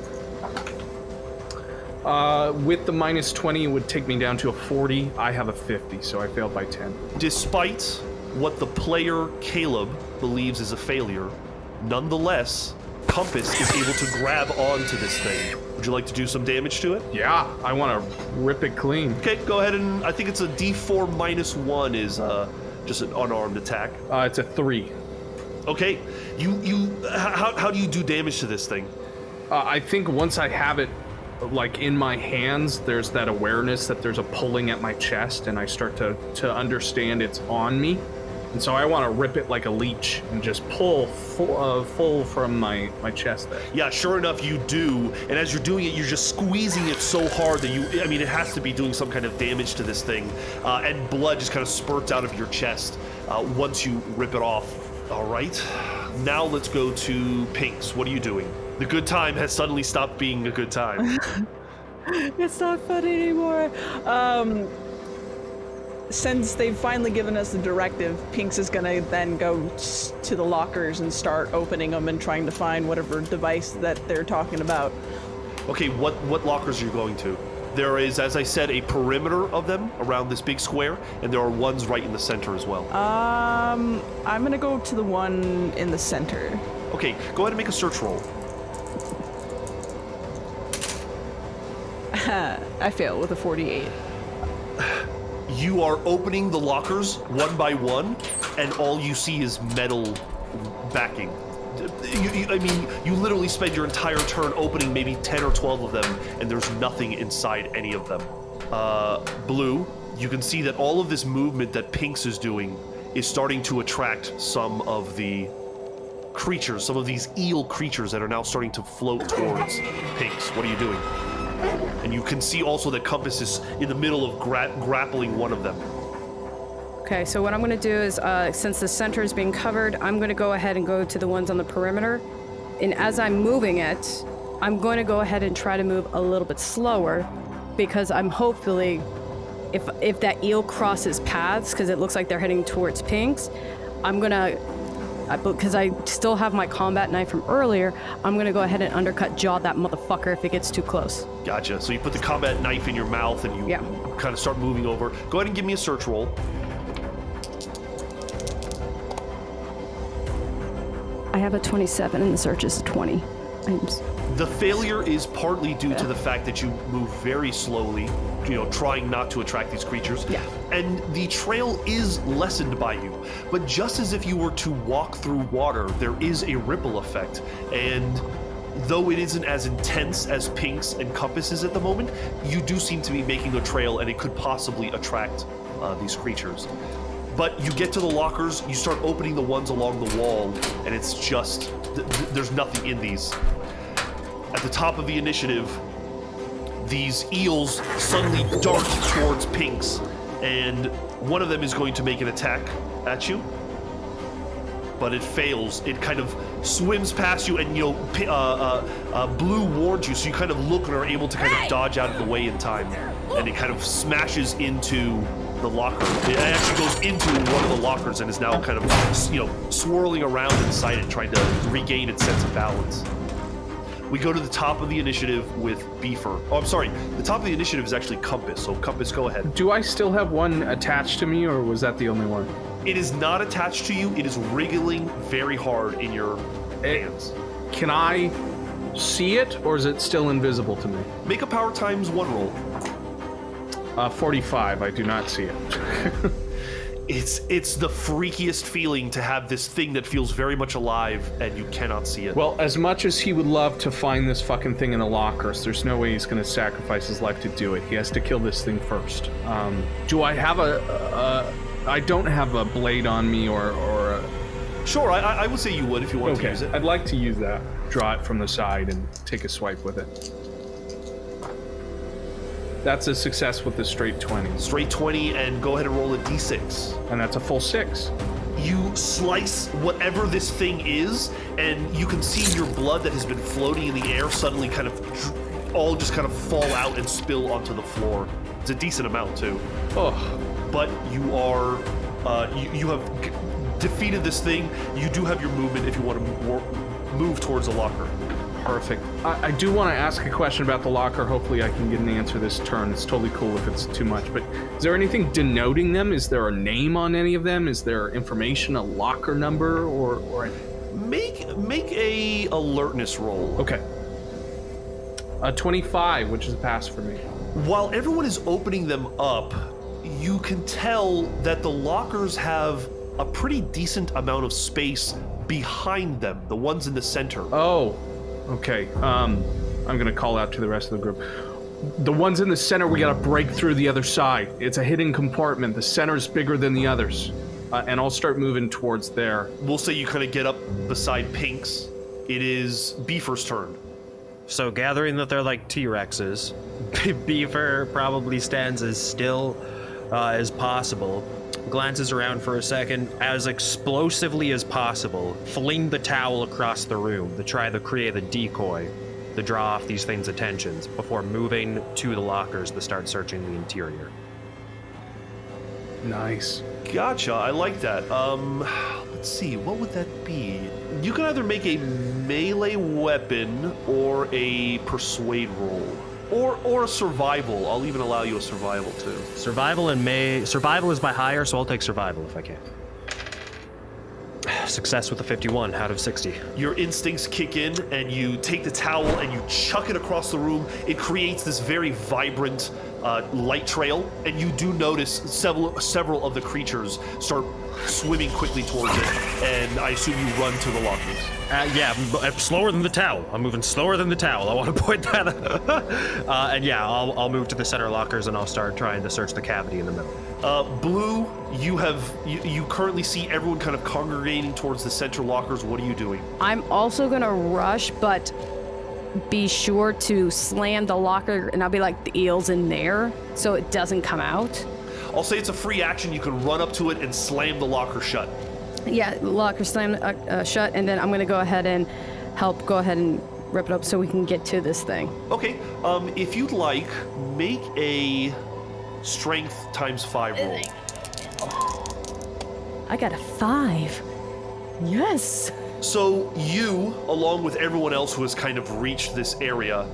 With the -20, it would take me down to a 40. I have a 50, so I failed by 10. Despite what the player Caleb believes is a failure, nonetheless, Compass is able to grab onto this thing. Would you like to do some damage to it? Yeah, I want to rip it clean. Okay, go ahead and I think it's a D4 -1 is just an unarmed attack. It's a 3. Okay, how do you do damage to this thing? I think once I have it like in my hands, there's that awareness that there's a pulling at my chest, and I start to understand it's on me. And so I want to rip it like a leech and just pull full from my chest there. Yeah, sure enough, you do. And as you're doing it, you're just squeezing it so hard that it has to be doing some kind of damage to this thing. And blood just kind of spurts out of your chest once you rip it off. All right, now let's go to Pinks. What are you doing? The good time has suddenly stopped being a good time. It's not funny anymore. Since they've finally given us the directive, Pinks is gonna then go to the lockers and start opening them and trying to find whatever device that they're talking about. Okay, what lockers are you going to? There is, as I said, a perimeter of them around this big square, and there are ones right in the center as well. I'm gonna go to the one in the center. Okay, go ahead and make a search roll. I fail with a 48. You are opening the lockers one by one, and all you see is metal backing. You literally spend your entire turn opening maybe 10 or 12 of them, and there's nothing inside any of them. Blue, you can see that all of this movement that Pinks is doing is starting to attract some of the creatures, some of these eel creatures that are now starting to float towards Pinks. What are you doing? And you can see also that Compass is in the middle of grappling one of them. Okay, so what I'm going to do is, since the center is being covered, I'm going to go ahead and go to the ones on the perimeter. And as I'm moving it, I'm going to go ahead and try to move a little bit slower, because I'm hopefully, if that eel crosses paths, because it looks like they're heading towards Pinks, I'm going to, because I still have my combat knife from earlier, I'm going to go ahead and undercut jaw that motherfucker if it gets too close. Gotcha. So you put the combat knife in your mouth and you kind of start moving over. Go ahead and give me a search roll. I have a 27 and the search is a 20. The failure is partly due to the fact that you move very slowly, trying not to attract these creatures. Yeah. And the trail is lessened by you. But just as if you were to walk through water, there is a ripple effect. And though it isn't as intense as Pink's and Compass's at the moment, you do seem to be making a trail, and it could possibly attract these creatures. But you get to the lockers, you start opening the ones along the wall, and it's just, there's nothing in these. At the top of the initiative, these eels suddenly dart towards Pinks, and one of them is going to make an attack at you. but it fails. It kind of swims past you, and Blue warned you, so you kind of look and are able to kind of dodge out of the way in time, and it kind of smashes into the locker. It actually goes into one of the lockers and is now kind of, swirling around inside it, trying to regain its sense of balance. We go to the top of the initiative with Beefer. Oh, I'm sorry. The top of the initiative is actually Compass, so Compass, go ahead. Do I still have one attached to me, or was that the only one? It is not attached to you. It is wriggling very hard in your hands. Can I see it, or is it still invisible to me? Make a power times 1 roll. 45. I do not see it. It's the freakiest feeling to have this thing that feels very much alive, and you cannot see it. Well, as much as he would love to find this fucking thing in the lockers, there's no way he's going to sacrifice his life to do it. He has to kill this thing first. Do I have I don't have a blade on me or a... Sure, I would say you would if you wanted to use it. I'd like to use that. Draw it from the side and take a swipe with it. That's a success with the straight 20. Straight 20, and go ahead and roll a d6. And that's a full 6. You slice whatever this thing is, and you can see your blood that has been floating in the air suddenly kind of all just kind of fall out and spill onto the floor. It's a decent amount, too. Oh. But you are, you have defeated this thing. You do have your movement if you want to move towards the locker. Perfect. I do want to ask a question about the locker. Hopefully I can get an answer this turn. It's totally cool if it's too much, but is there anything denoting them? Is there a name on any of them? Is there information, a locker number, or... Make a alertness roll. Okay. 25, which is a pass for me. While everyone is opening them up, you can tell that the lockers have a pretty decent amount of space behind them, the ones in the center. Oh. Okay, I'm gonna call out to the rest of the group. The ones in the center, we gotta break through the other side. It's a hidden compartment. The center's bigger than the others. And I'll start moving towards there. We'll say you kind of get up beside Pink's. It is Beefer's turn. So gathering that they're like T-Rexes, Beefer probably stands as still as possible, glances around for a second, as explosively as possible, fling the towel across the room to try to create a decoy to draw off these things' attentions before moving to the lockers to start searching the interior. Nice. Gotcha, I like that. Let's see, what would that be? You can either make a melee weapon or a persuade roll. Or a survival. I'll even allow you a survival too. Survival is by higher, so I'll take survival if I can. Success with a 51 out of 60. Your instincts kick in, and you take the towel and you chuck it across the room. It creates this very vibrant light trail, and you do notice several of the creatures start swimming quickly towards it, and I assume you run to the lockers. Yeah, slower than the towel. I'm moving slower than the towel. I want to point that out. And yeah, I'll move to the center lockers, and I'll start trying to search the cavity in the middle. Blue, you currently see everyone kind of congregating towards the center lockers. What are you doing? I'm also gonna rush, but be sure to slam the locker, and I'll be like the eels in there, so it doesn't come out. I'll say it's a free action. You can run up to it and slam the locker shut. Yeah, locker slam shut, and then I'm gonna go ahead and help go ahead and rip it up so we can get to this thing. Okay, if you'd like, make a strength times 5 roll. I got a 5. Yes. So you, along with everyone else who has kind of reached this area,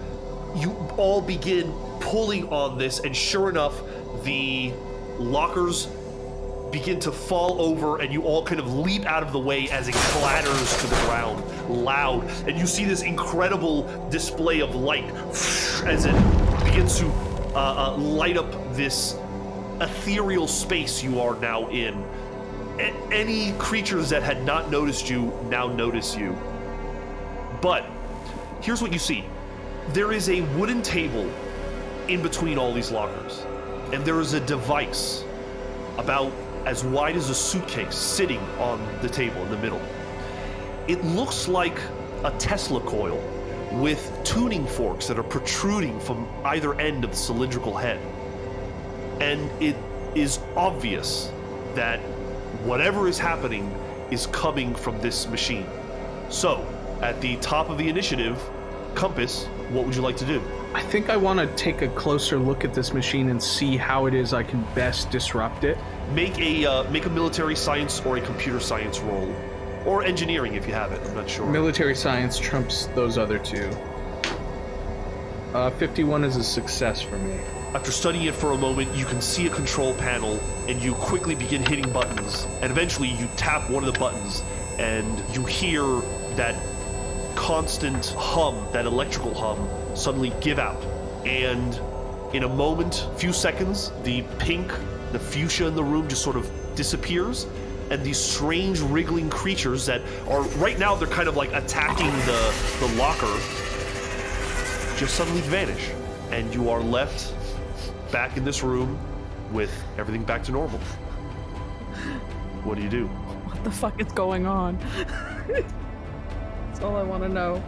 you all begin pulling on this, and sure enough, the lockers begin to fall over, and you all kind of leap out of the way as it clatters to the ground, loud. And you see this incredible display of light as it begins to light up this ethereal space you are now in. Any creatures that had not noticed you now notice you. But here's what you see. There is a wooden table in between all these lockers, and there is a device about as wide as a suitcase sitting on the table in the middle. It looks like a Tesla coil with tuning forks that are protruding from either end of the cylindrical head. And it is obvious that whatever is happening is coming from this machine. So, at the top of the initiative, Compass, what would you like to do? I think I want to take a closer look at this machine and see how it is I can best disrupt it. Make a military science or a computer science roll. Or engineering if you have it, I'm not sure. Military science trumps those other two. 51 is a success for me. After studying it for a moment, you can see a control panel, and you quickly begin hitting buttons, and eventually you tap one of the buttons, and you hear that constant hum, that electrical hum, suddenly give out. And in a moment, few seconds, the pink, the fuchsia in the room just sort of disappears, and these strange wriggling creatures that are, right now they're kind of like attacking the locker, just suddenly vanish. And you are left back in this room with everything back to normal. What do you do? What the fuck is going on? That's all I want to know.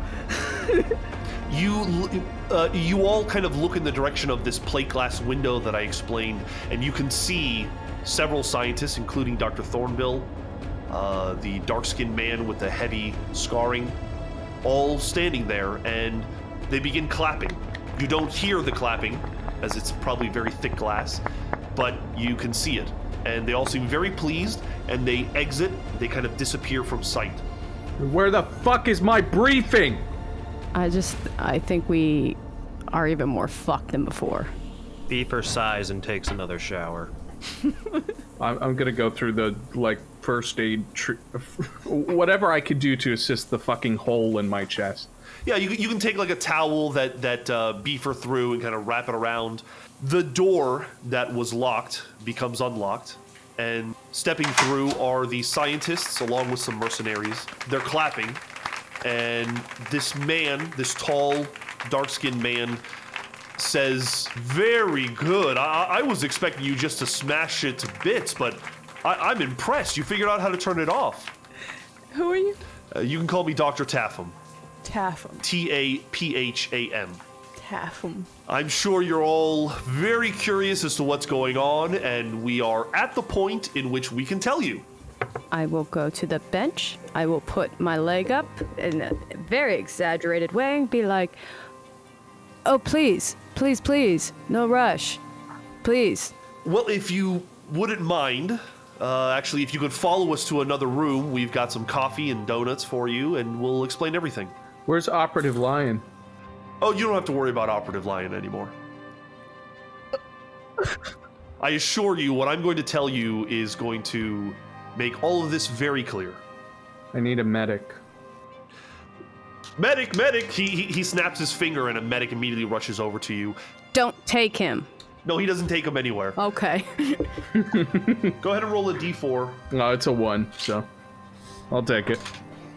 You all kind of look in the direction of this plate glass window that I explained, and you can see several scientists, including Dr. Thornbill, the dark-skinned man with the heavy scarring, all standing there, and they begin clapping. You don't hear the clapping, as it's probably very thick glass, but you can see it. And they all seem very pleased, and they exit, they kind of disappear from sight. Where the fuck is my briefing? I think we are even more fucked than before. Beefer sighs and takes another shower. I'm gonna go through the, first aid, whatever I could do to assist the fucking hole in my chest. Yeah, you can take like a towel that Beefer threw and kind of wrap it around. The door that was locked becomes unlocked, and stepping through are the scientists along with some mercenaries. They're clapping, and this man, this tall, dark-skinned man, says, "Very good. I was expecting you just to smash it to bits, but I'm impressed. You figured out how to turn it off." Who are you? You can call me Dr. Tapham. Tapham. Tapham. Tapham. I'm sure you're all very curious as to what's going on, and we are at the point in which we can tell you. I will go to the bench. I will put my leg up in a very exaggerated way and be like, "Oh, please, please, please, no rush. Please." Well, if you wouldn't mind, actually, if you could follow us to another room, we've got some coffee and donuts for you, and we'll explain everything. Where's Operative Lion? Oh, you don't have to worry about Operative Lion anymore. I assure you, what I'm going to tell you is going to make all of this very clear. I need a medic. Medic! He snaps his finger, and a medic immediately rushes over to you. Don't take him. No, he doesn't take him anywhere. Okay. Go ahead and roll a d4. No, it's a 1, so I'll take it.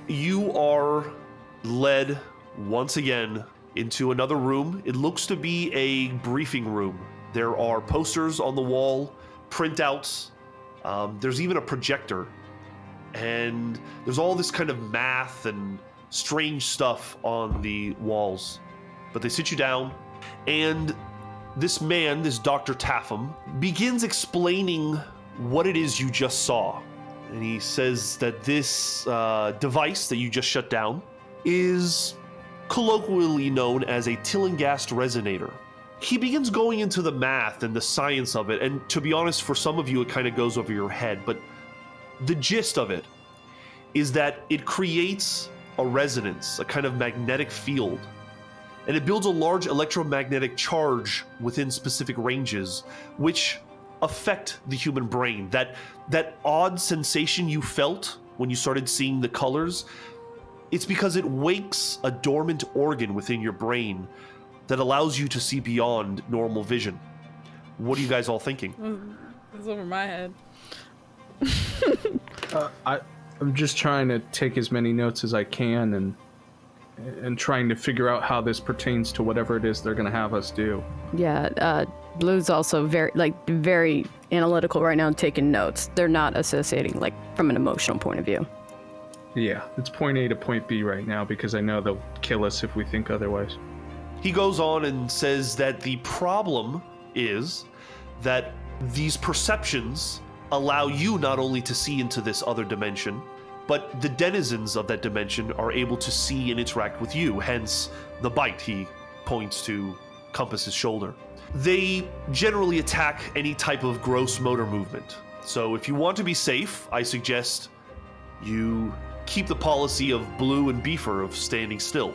You are led once again into another room. It looks to be a briefing room. There are posters on the wall, printouts. There's even a projector. And there's all this kind of math and strange stuff on the walls. But they sit you down, and this man, this Dr. Tapham, begins explaining what it is you just saw. And he says that this device that you just shut down is colloquially known as a Tillinghast resonator. He begins going into the math and the science of it, and to be honest, for some of you, it kind of goes over your head, but the gist of it is that it creates a resonance, a kind of magnetic field, and it builds a large electromagnetic charge within specific ranges, which affect the human brain. That odd sensation you felt when you started seeing the colors, it's because it wakes a dormant organ within your brain that allows you to see beyond normal vision. What are you guys all thinking? It's over my head. I'm just trying to take as many notes as I can and trying to figure out how this pertains to whatever it is they're going to have us do. Yeah, Blue's also very analytical right now, taking notes. They're not associating, from an emotional point of view. Yeah, it's point A to point B right now because I know they'll kill us if we think otherwise. He goes on and says that the problem is that these perceptions allow you not only to see into this other dimension, but the denizens of that dimension are able to see and interact with you, hence the bite. He points to Compass's shoulder. They generally attack any type of gross motor movement. So if you want to be safe, I suggest you keep the policy of Blue and Beefer of standing still.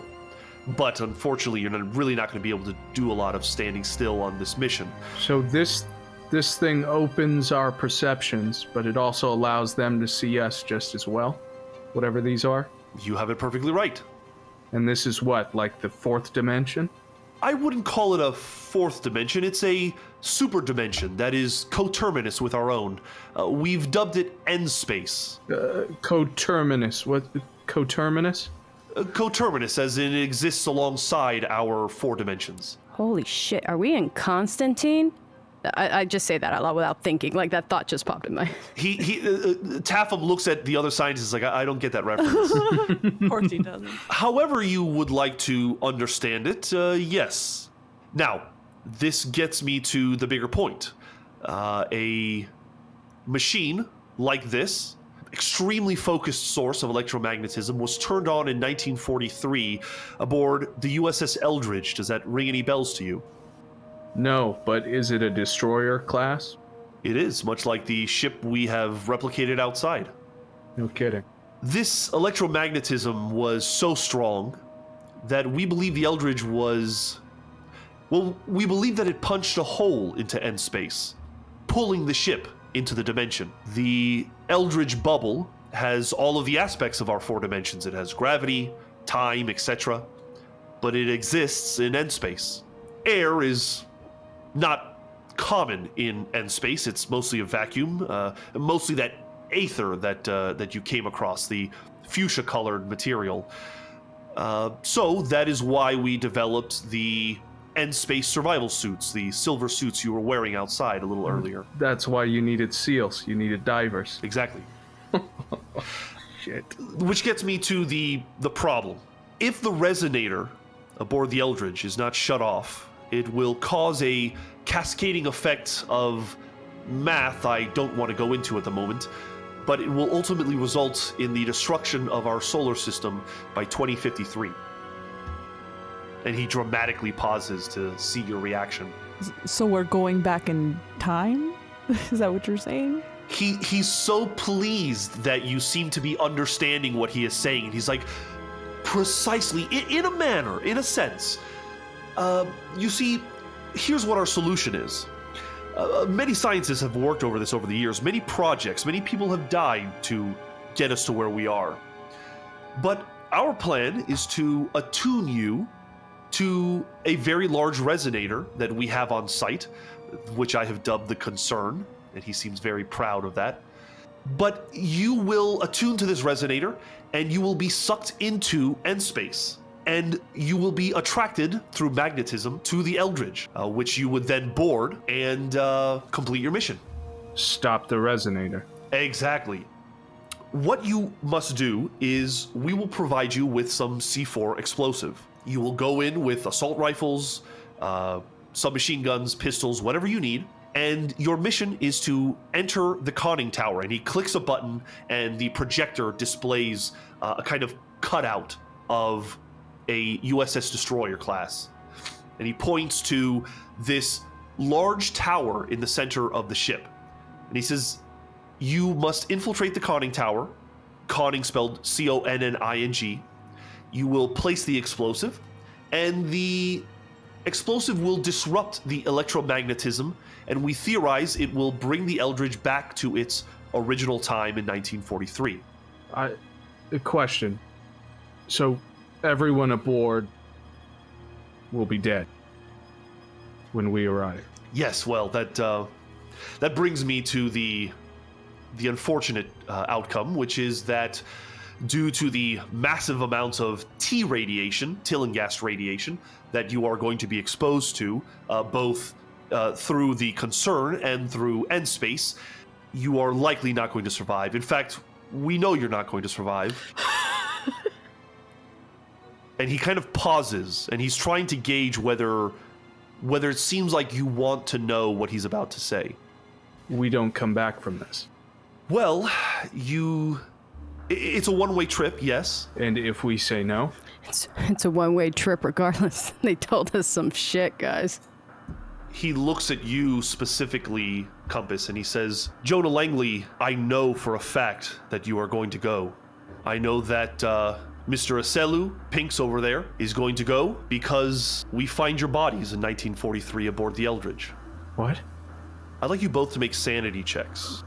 But unfortunately, you're really not going to be able to do a lot of standing still on this mission. So this thing opens our perceptions, but it also allows them to see us just as well, whatever these are? You have it perfectly right. And this is what, like the fourth dimension? I wouldn't call it a fourth dimension. It's a super dimension that is coterminous with our own. We've dubbed it end space. Coterminous. What? Coterminous? Coterminous, as in it exists alongside our 4 dimensions. Holy shit, are we in Constantine? I just say that out loud without thinking. Like, that thought just popped in my head. Tapham looks at the other scientists like, I don't get that reference. Of course he doesn't. However you would like to understand it, yes. Now, this gets me to the bigger point. A machine like this, extremely focused source of electromagnetism, was turned on in 1943 aboard the USS Eldridge. Does that ring any bells to you? No, but is it a destroyer class? It is, much like the ship we have replicated outside. No kidding. This electromagnetism was so strong that we believe the Eldridge was... Well, we believe that it punched a hole into end space, pulling the ship into the dimension. The Eldridge bubble has all of the aspects of our 4 dimensions. It has gravity, time, etc. But it exists in end space. Air is not common in end space. It's mostly a vacuum, mostly that aether that you came across, the fuchsia-colored material. So that is why we developed the end space survival suits, the silver suits you were wearing outside a little earlier. That's why you needed SEALs. You needed divers. Exactly. Shit. Which gets me to the problem. If the resonator aboard the Eldridge is not shut off, it will cause a cascading effect of math I don't want to go into at the moment, but it will ultimately result in the destruction of our solar system by 2053. And he dramatically pauses to see your reaction. So we're going back in time? Is that what you're saying? He's so pleased that you seem to be understanding what he is saying. He's like, precisely, in a manner, in a sense. You see, here's what our solution is. Many scientists have worked over this over the years. Many projects, many people have died to get us to where we are. But our plan is to attune you to a very large resonator that we have on site, which I have dubbed the Concern, and he seems very proud of that. But you will attune to this resonator, and you will be sucked into end space. And you will be attracted through magnetism to the Eldridge, which you would then board and complete your mission. Stop the resonator. Exactly. What you must do is we will provide you with some C4 explosive. You will go in with assault rifles, submachine guns, pistols, whatever you need. And your mission is to enter the conning tower. And he clicks a button and the projector displays a kind of cutout of a USS Destroyer class. And he points to this large tower in the center of the ship. And he says, you must infiltrate the conning tower, conning spelled C-O-N-N-I-N-G. You will place the explosive, and the explosive will disrupt the electromagnetism, and we theorize it will bring the Eldridge back to its original time in 1943. A question. So everyone aboard will be dead when we arrive. Yes, well, that brings me to the unfortunate outcome, which is that due to the massive amounts of T radiation, Tillinghast radiation, that you are going to be exposed to, both through the Concern and through end space, you are likely not going to survive. In fact, we know you're not going to survive. And he kind of pauses, and he's trying to gauge whether it seems like you want to know what he's about to say. We don't come back from this. Well, you It's a one-way trip, yes. And if we say no? It's a one-way trip regardless. They told us some shit, guys. He looks at you specifically, Compass, and he says, Jonah Langley, I know for a fact that you are going to go. I know that Mr. Aselu, Pinks over there, is going to go because we find your bodies in 1943 aboard the Eldridge. What? I'd like you both to make sanity checks.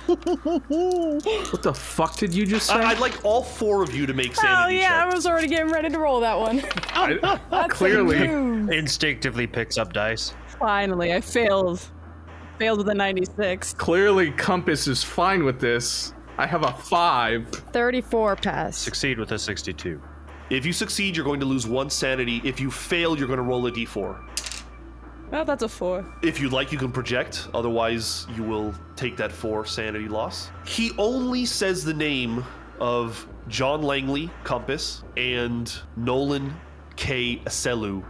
What the fuck did you just say? I'd like all four of you to make sanity checks. I was already getting ready to roll that one. Clearly. Instinctively picks up dice. Finally, I failed. Failed with a 96. Clearly, Compass is fine with this. I have a 5. 34 pass. Succeed with a 62. If you succeed, you're going to lose 1 sanity. If you fail, you're going to roll a d4. Oh, that's a 4. If you'd like, you can project. Otherwise, you will take that 4 sanity loss. He only says the name of John Langley, Compass, and Nolan K. Aselu,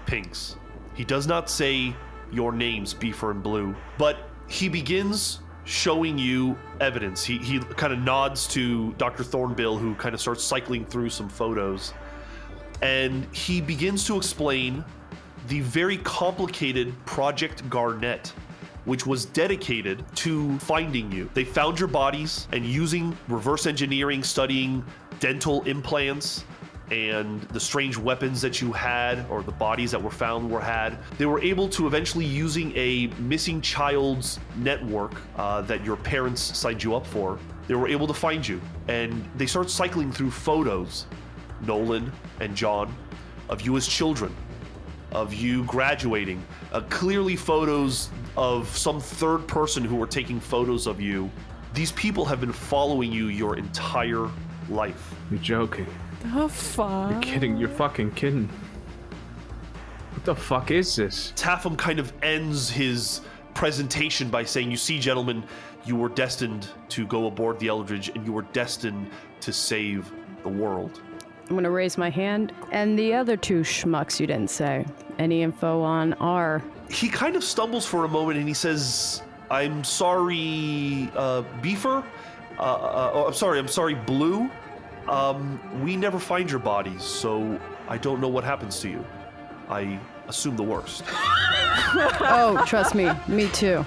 Pinks. He does not say your names, Beefer and Blue, but he begins showing you evidence. He kind of nods to Dr. Thornbill, who kind of starts cycling through some photos, and he begins to explain the very complicated Project Garnet, which was dedicated to finding you. They found your bodies, and using reverse engineering, studying dental implants, and the strange weapons that you had, or the bodies that were found had, they were able to eventually, using a missing child's network that your parents signed you up for, they were able to find you. And they start cycling through photos, Nolan and John, of you as children, of you graduating, clearly photos of some third person who were taking photos of you. These people have been following you your entire life. You're joking. The fuck? You're kidding. You're fucking kidding. What the fuck is this? Tapham kind of ends his presentation by saying, you see, gentlemen, you were destined to go aboard the Eldridge, and you were destined to save the world. I'm gonna raise my hand. And the other 2 schmucks you didn't say. Any info on R? He kind of stumbles for a moment and he says, I'm sorry, Beefer? I'm sorry, Blue? We never find your bodies, so I don't know what happens to you. I assume the worst. Oh, trust me too.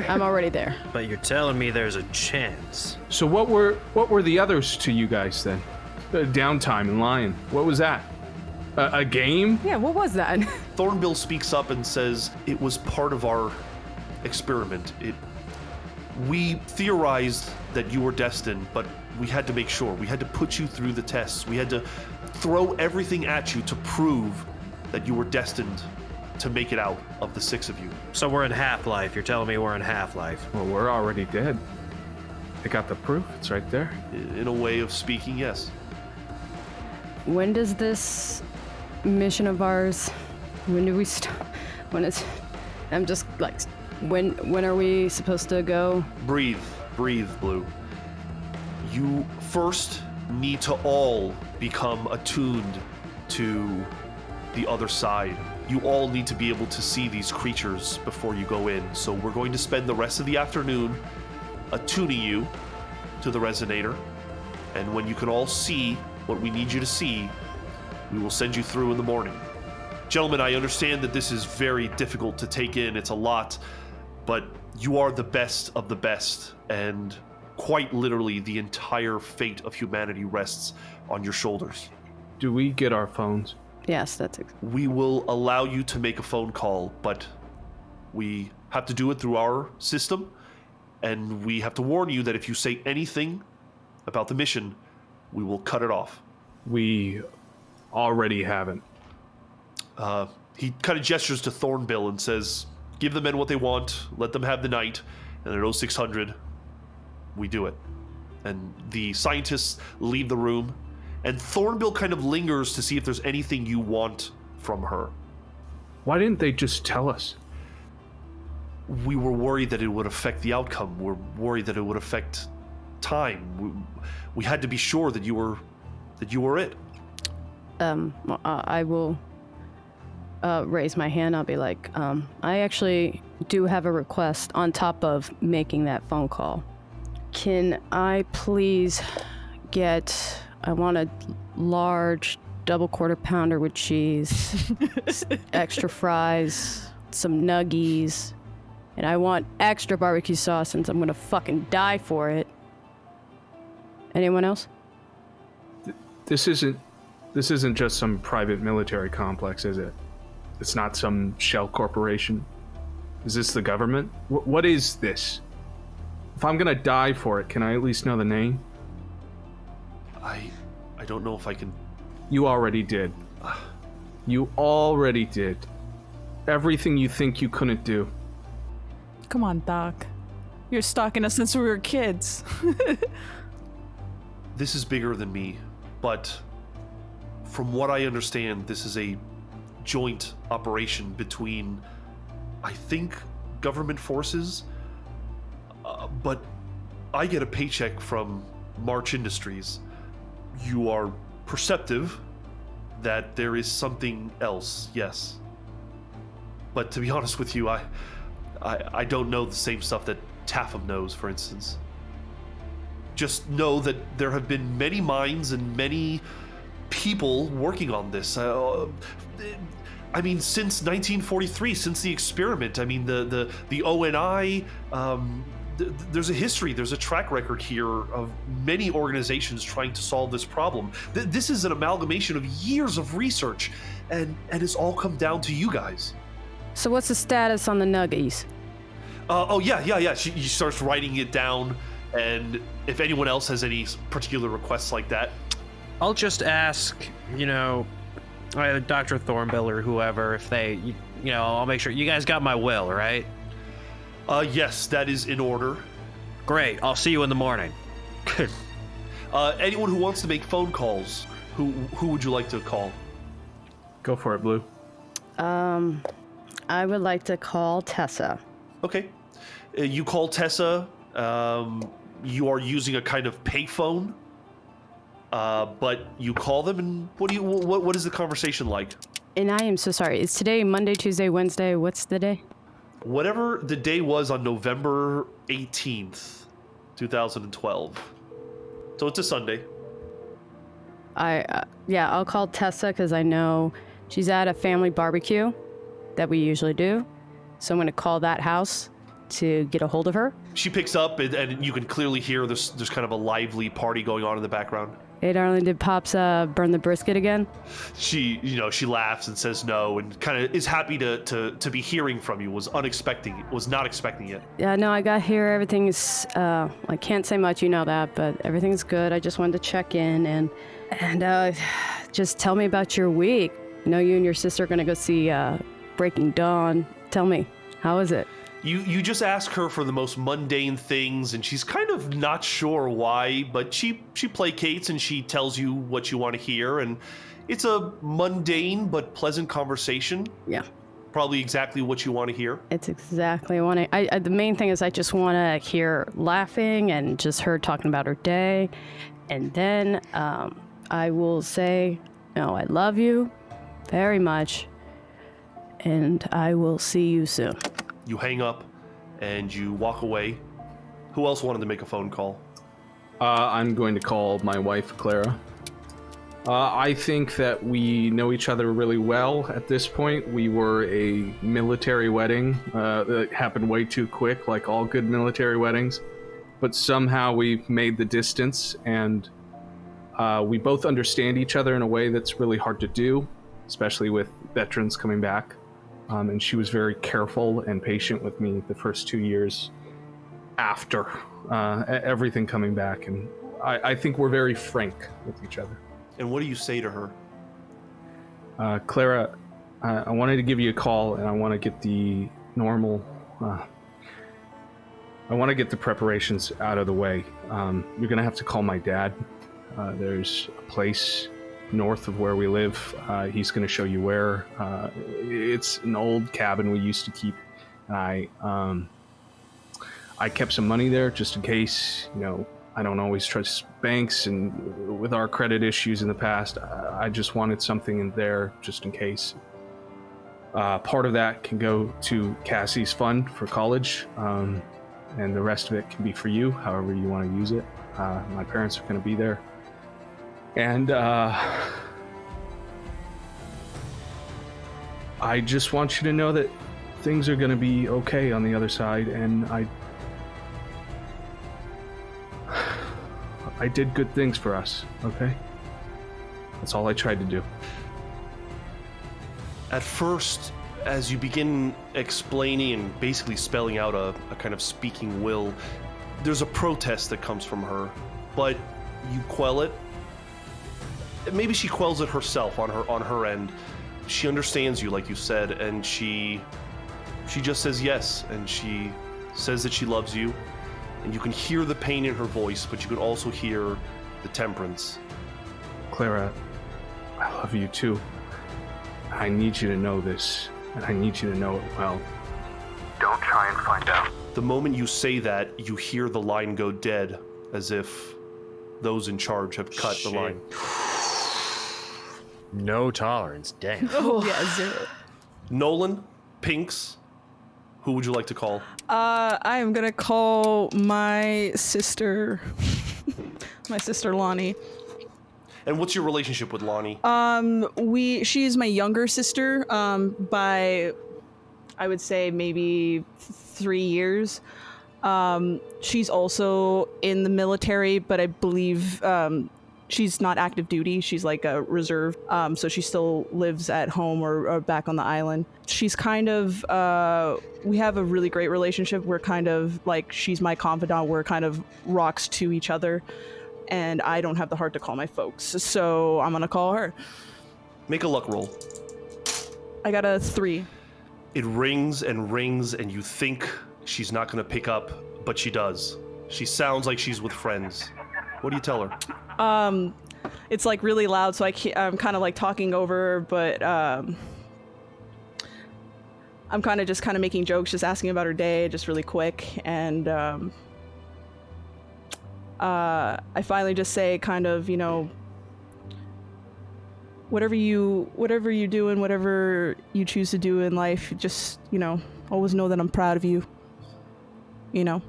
I'm already there. But you're telling me there's a chance. So what were the others to you guys then? Downtime in Lion. What was that? A game? Yeah, what was that? Thornbill speaks up and says, it was part of our experiment. We theorized that you were destined, but we had to make sure. We had to put you through the tests. We had to throw everything at you to prove that you were destined to make it out of the 6 of you. So we're in Half-Life. You're telling me we're in Half-Life. Well, we're already dead. I got the proof. It's right there. In a way of speaking, yes. When does this mission of ours, when do we start? I'm just like, when are we supposed to go? Breathe, Blue. You first need to all become attuned to the other side. You all need to be able to see these creatures before you go in. So we're going to spend the rest of the afternoon attuning you to the resonator. And when you can all see what we need you to see, we will send you through in the morning. Gentlemen, I understand that this is very difficult to take in. It's a lot, but you are the best of the best, and quite literally the entire fate of humanity rests on your shoulders. Do we get our phones? Yes, that's We will allow you to make a phone call, but we have to do it through our system, and we have to warn you that if you say anything about the mission, we will cut it off. We already haven't. He kind of gestures to Thornbill and says, give the men what they want, let them have the night, and at 0600, we do it. And the scientists leave the room, and Thornbill kind of lingers to see if there's anything you want from her. Why didn't they just tell us? We were worried that it would affect the outcome. We're worried that it would affect time. We had to be sure that you were it. I will raise my hand. I'll be like, I actually do have a request on top of making that phone call. Can I please get... I want a large double quarter pounder with cheese, extra fries, some nuggies, and I want extra barbecue sauce since I'm gonna fucking die for it. Anyone else? This isn't just some private military complex, is it? It's not some shell corporation. Is this the government? What is this? If I'm gonna die for it, can I at least know the name? I don't know if I can... You already did. You already did. Everything you think you couldn't do. Come on, Doc. You're stalking us since we were kids. This is bigger than me, but from what I understand, this is a joint operation between, I think, government forces, but I get a paycheck from March Industries. You are perceptive that there is something else, yes. But to be honest with you, I don't know the same stuff that Taffam knows, for instance. Just know that there have been many minds and many people working on this. I mean, since 1943, since the experiment. I mean, the ONI, there's a history, there's a track record here of many organizations trying to solve this problem. This is an amalgamation of years of research, and it's all come down to you guys. So what's the status on the nuggies? Yeah. She starts writing it down, and if anyone else has any particular requests like that. I'll just ask, Dr. Thornbill or whoever, if they, I'll make sure. You guys got my will, right? Yes, that is in order. Great, I'll see you in the morning. Anyone who wants to make phone calls, who would you like to call? Go for it, Blue. I would like to call Tessa. Okay. You call Tessa. You are using a kind of payphone. But you call them, and what is the conversation like? And I am so sorry. Is today Monday, Tuesday, Wednesday? What's the day? Whatever the day was on November 18th, 2012. So it's a Sunday. I'll call Tessa because I know she's at a family barbecue that we usually do. So I'm going to call that house to get a hold of her. She picks up, and you can clearly hear there's kind of a lively party going on in the background. Hey, darling, did Pops burn the brisket again? She laughs and says no, and kind of is happy to be hearing from you. Was not expecting it. Yeah, no, I got here. Everything is, I can't say much, you know that, but everything's good. I just wanted to check in and just tell me about your week. I know you and your sister are going to go see Breaking Dawn. Tell me, how is it? You just ask her for the most mundane things, and she's kind of not sure why, but she placates and she tells you what you want to hear, and it's a mundane but pleasant conversation. Yeah. Probably exactly what you want to hear. It's exactly what the main thing is I just want to hear laughing and just her talking about her day, and then I will say, I love you very much, and I will see you soon. You hang up and you walk away. Who else wanted to make a phone call? I'm going to call my wife, Clara. I think that we know each other really well at this point. We were a military wedding that happened way too quick, like all good military weddings. But somehow we've made the distance, and we both understand each other in a way that's really hard to do, especially with veterans coming back. And she was very careful and patient with me the first 2 years after everything coming back. And I think we're very frank with each other. And what do you say to her? Clara, I wanted to give you a call, and I want to get the normal... I want to get the preparations out of the way. You're going to have to call my dad. There's a place north of where we live. He's going to show you where. It's an old cabin we used to keep. And I kept some money there just in case. I don't always trust banks, and with our credit issues in the past, I just wanted something in there just in case. Part of that can go to Cassie's fund for college. and the rest of it can be for you, however you want to use it. My parents are going to be there. And I just want you to know that things are going to be okay on the other side, and I did good things for us, okay? That's all I tried to do. At first, as you begin explaining and basically spelling out a kind of speaking will, there's a protest that comes from her, but you quell it. Maybe she quells it herself on her end. She understands you, like you said, and she just says yes, and she says that she loves you, and you can hear the pain in her voice, but you can also hear the temperance. Clara, I love you too. I need you to know this, and I need you to know it well. Don't try and find out. The moment you say that, you hear the line go dead, as if those in charge have cut the line. No tolerance, dang. Oh, yeah, 0. Nolan, Pinks, who would you like to call? I am gonna call my sister, my sister Lonnie. And what's your relationship with Lonnie? She is my younger sister, by, I would say maybe 3 years. She's also in the military, but I believe, she's not active duty. She's like a reserve. So she still lives at home or back on the island. She's kind of, we have a really great relationship. We're kind of like, she's my confidant. We're kind of rocks to each other. And I don't have the heart to call my folks. So I'm going to call her. Make a luck roll. I got a 3. It rings, and you think she's not going to pick up, but she does. She sounds like she's with friends. What do you tell her? It's like really loud, so I'm kind of like talking over her, but I'm kind of just making jokes, just asking about her day, just really quick, and I finally just say kind of, you know, whatever you do and whatever you choose to do in life, just, you know, always know that I'm proud of you. You know,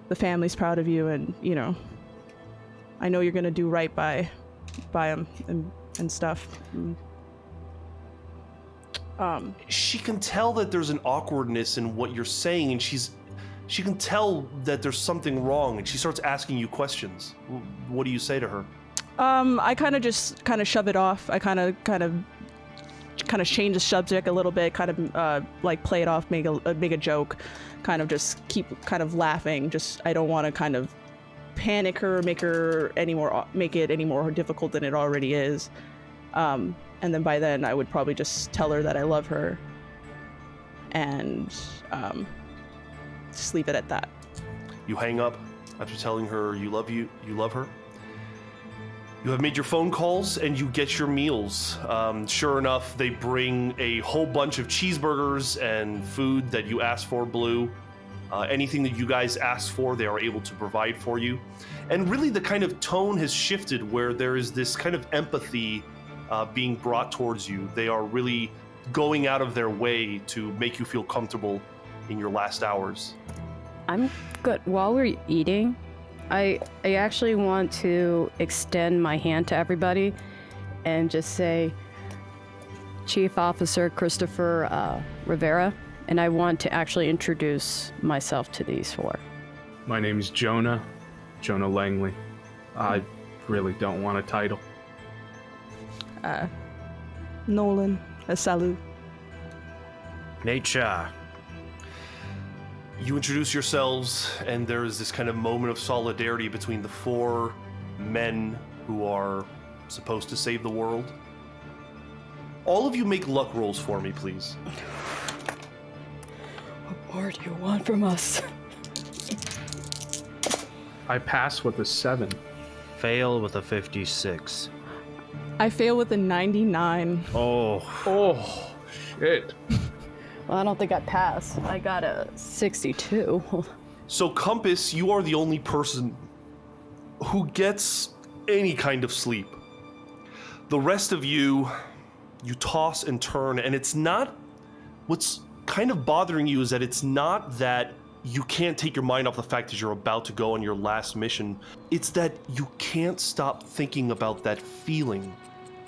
the family's proud of you, and, you know, I know you're gonna do right by them and stuff. She can tell that there's an awkwardness in what you're saying, and she can tell that there's something wrong, and she starts asking you questions. What do you say to her? I kind of shove it off. I kind of change the subject a little bit, kind of like play it off, make a joke, kind of just keep kind of laughing. Just, I don't want to kind of panic her, make it any more difficult than it already is. And then by then I would probably just tell her that I love her, and just leave it at that. You hang up after telling her you love her. You have made your phone calls and you get your meals. Sure enough, they bring a whole bunch of cheeseburgers and food that you asked for, Blue. Anything that you guys asked for, they are able to provide for you. And really the kind of tone has shifted where there is this kind of empathy being brought towards you. They are really going out of their way to make you feel comfortable in your last hours. I'm good. While we're eating, I actually want to extend my hand to everybody and just say, Chief Officer Christopher Rivera, and I want to actually introduce myself to these 4. My name is Jonah Langley. I really don't want a title. Nolan, a salute. Nate Shaw. You introduce yourselves, and there is this kind of moment of solidarity between the 4 men who are supposed to save the world. All of you make luck rolls for me, please. What more do you want from us? I pass with a 7. Fail with a 56. I fail with a 99. Oh, shit. Well, I don't think I passed. I got a 62. So, Compass, you are the only person who gets any kind of sleep. The rest of you toss and turn, and it's not... What's kind of bothering you is that it's not that you can't take your mind off the fact that you're about to go on your last mission. It's that you can't stop thinking about that feeling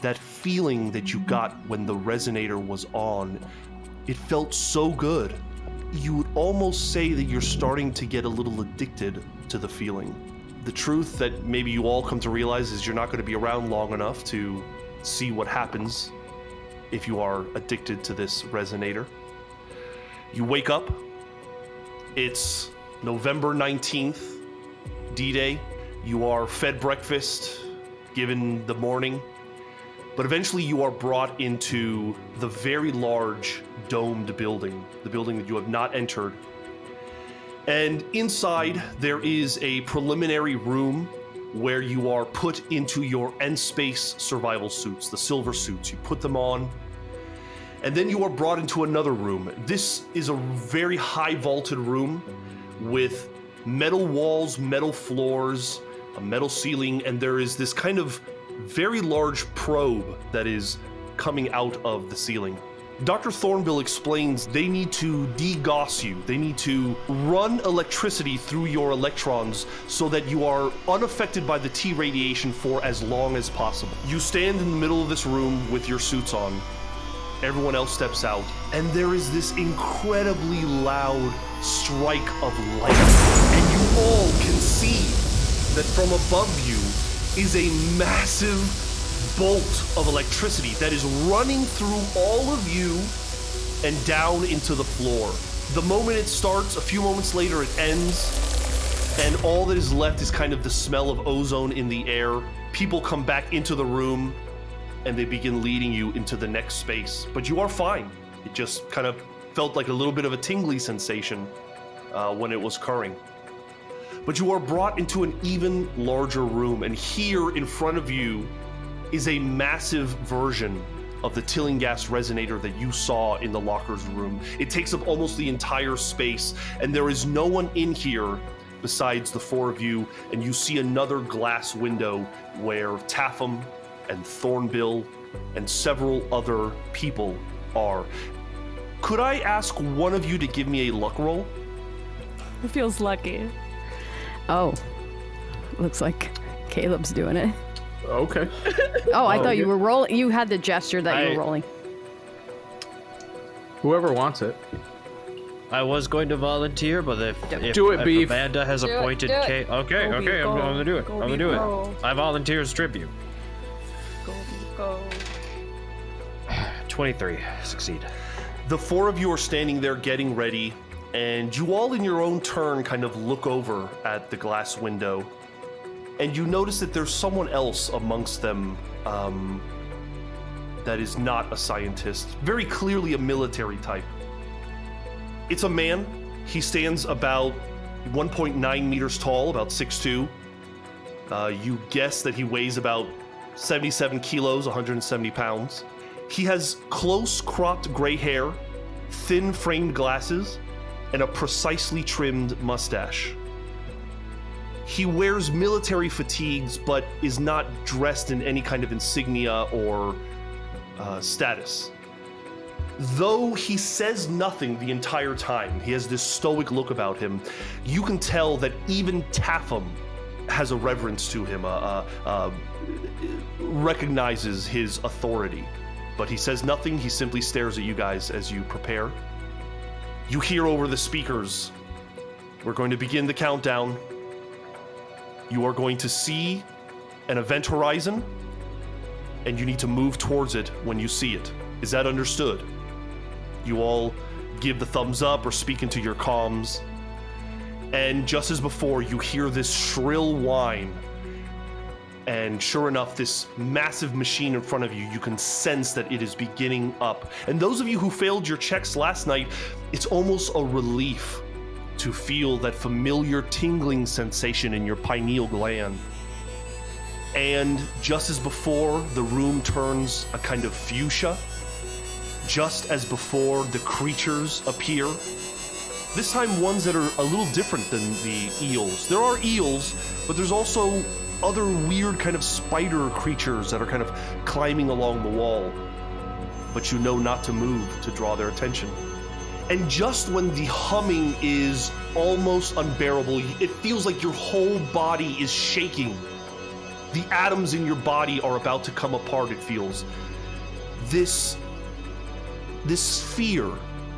that you got when the resonator was on. It felt so good. You would almost say that you're starting to get a little addicted to the feeling. The truth that maybe you all come to realize is you're not going to be around long enough to see what happens if you are addicted to this resonator. You wake up. It's November 19th, D-Day. You are fed breakfast, given the morning, but eventually you are brought into the very large domed building, the building that you have not entered. And inside there is a preliminary room where you are put into your end space survival suits, the silver suits. You put them on, and then you are brought into another room. This is a very high vaulted room with metal walls, metal floors, a metal ceiling, and there is this kind of very large probe that is coming out of the ceiling. Dr. Thornbill explains they need to degauss you. They need to run electricity through your electrons so that you are unaffected by the T radiation for as long as possible. You stand in the middle of this room with your suits on. Everyone else steps out, and there is this incredibly loud strike of light. And you all can see that from above you is a massive bolt of electricity that is running through all of you and down into the floor. The moment it starts, a few moments later it ends, and all that is left is kind of the smell of ozone in the air. People come back into the room, and they begin leading you into the next space. But you are fine. It just kind of felt like a little bit of a tingly sensation when it was occurring. But you are brought into an even larger room, and here in front of you is a massive version of the Tillinghast resonator that you saw in the lockers room. It takes up almost the entire space, and there is no one in here besides the four of you, and you see another glass window where Tapham and Thornbill and several other people are. Could I ask one of you to give me a luck roll? It feels lucky. Oh, looks like Caleb's doing it. Okay. Oh, I thought you were rolling. You had the gesture that you were rolling. Whoever wants it. I was going to volunteer, but if Beef. Amanda has appointed Kate, okay, I'm gonna do it. I'm gonna do it. I volunteer as tribute. Go. 23, succeed. The four of you are standing there getting ready, and you all in your own turn kind of look over at the glass window, and you notice that there's someone else amongst them that is not a scientist, very clearly a military type. It's a man. He stands about 1.9 meters tall, about 6'2". You guess that he weighs about 77 kilos, 170 pounds. He has close cropped gray hair, thin framed glasses, and a precisely trimmed mustache. He wears military fatigues, but is not dressed in any kind of insignia or status. Though he says nothing the entire time, he has this stoic look about him, you can tell that even Tapham has a reverence to him, recognizes his authority. But he says nothing, he simply stares at you guys as you prepare. You hear over the speakers, we're going to begin the countdown. You are going to see an event horizon, and you need to move towards it when you see it. Is that understood? You all give the thumbs up or speak into your comms. And just as before, you hear this shrill whine. And sure enough, this massive machine in front of you, you can sense that it is beginning up. And those of you who failed your checks last night, it's almost a relief to feel that familiar tingling sensation in your pineal gland. And just as before, the room turns a kind of fuchsia. Just as before, the creatures appear. This time, ones that are a little different than the eels. There are eels, but there's also other weird kind of spider creatures that are kind of climbing along the wall. But you know not to move to draw their attention. And just when the humming is almost unbearable, it feels like your whole body is shaking. The atoms in your body are about to come apart, it feels. This sphere,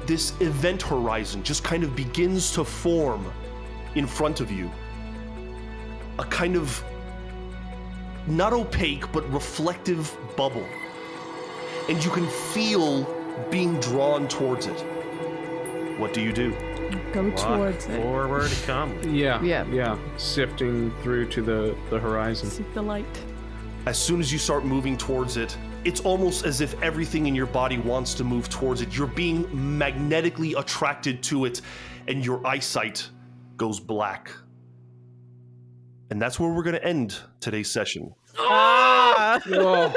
this event horizon just kind of begins to form in front of you. A kind of, not opaque, but reflective bubble. And you can feel being drawn towards it. What do you do? Go towards it. Forward come. Yeah. Sifting through to the horizon. Seek the light. As soon as you start moving towards it, it's almost as if everything in your body wants to move towards it. You're being magnetically attracted to it, and your eyesight goes black. And that's where we're going to end today's session. Whoa.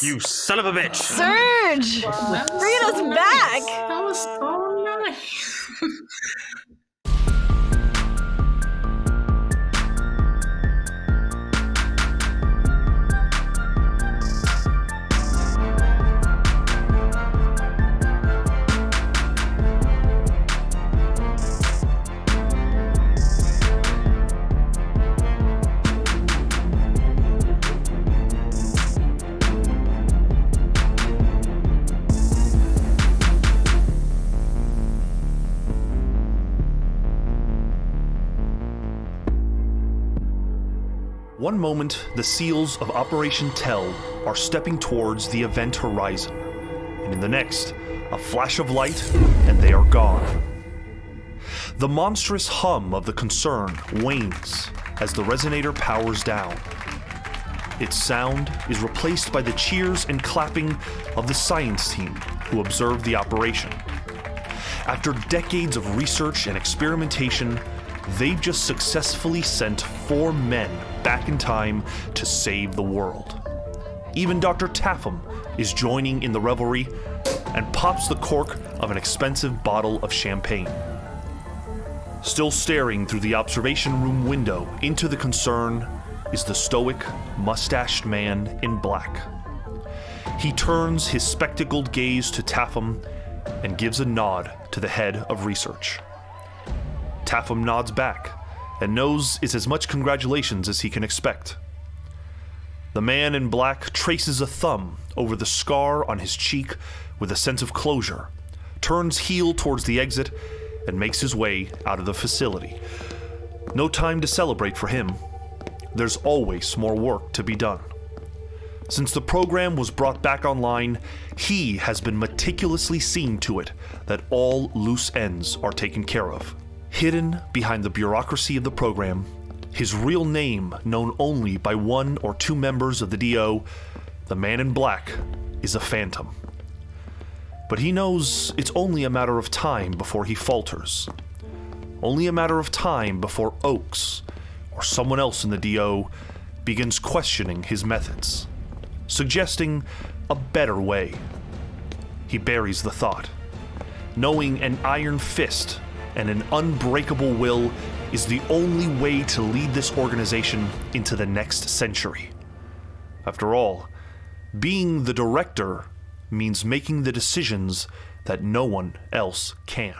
You son of a bitch! Surge! Bring us back! That was so nice. One moment, the SEALs of Operation Tell are stepping towards the event horizon. And in the next, a flash of light, and they are gone. The monstrous hum of the concern wanes as the resonator powers down. Its sound is replaced by the cheers and clapping of the science team who observed the operation. After decades of research and experimentation, they've just successfully sent 4 men back in time to save the world. Even Dr. Tapham is joining in the revelry and pops the cork of an expensive bottle of champagne. Still staring through the observation room window into the concern is the stoic, mustached man in black. He turns his spectacled gaze to Tapham and gives a nod to the head of research. Tapham nods back and knows it's as much congratulations as he can expect. The man in black traces a thumb over the scar on his cheek with a sense of closure, turns heel towards the exit, and makes his way out of the facility. No time to celebrate for him. There's always more work to be done. Since the program was brought back online, he has been meticulously seeing to it that all loose ends are taken care of. Hidden behind the bureaucracy of the program, his real name known only by 1 or 2 members of the DO, the man in black is a phantom. But he knows it's only a matter of time before he falters. Only a matter of time before Oakes, or someone else in the DO, begins questioning his methods, suggesting a better way. He buries the thought, knowing an iron fist and an unbreakable will is the only way to lead this organization into the next century. After all, being the director means making the decisions that no one else can.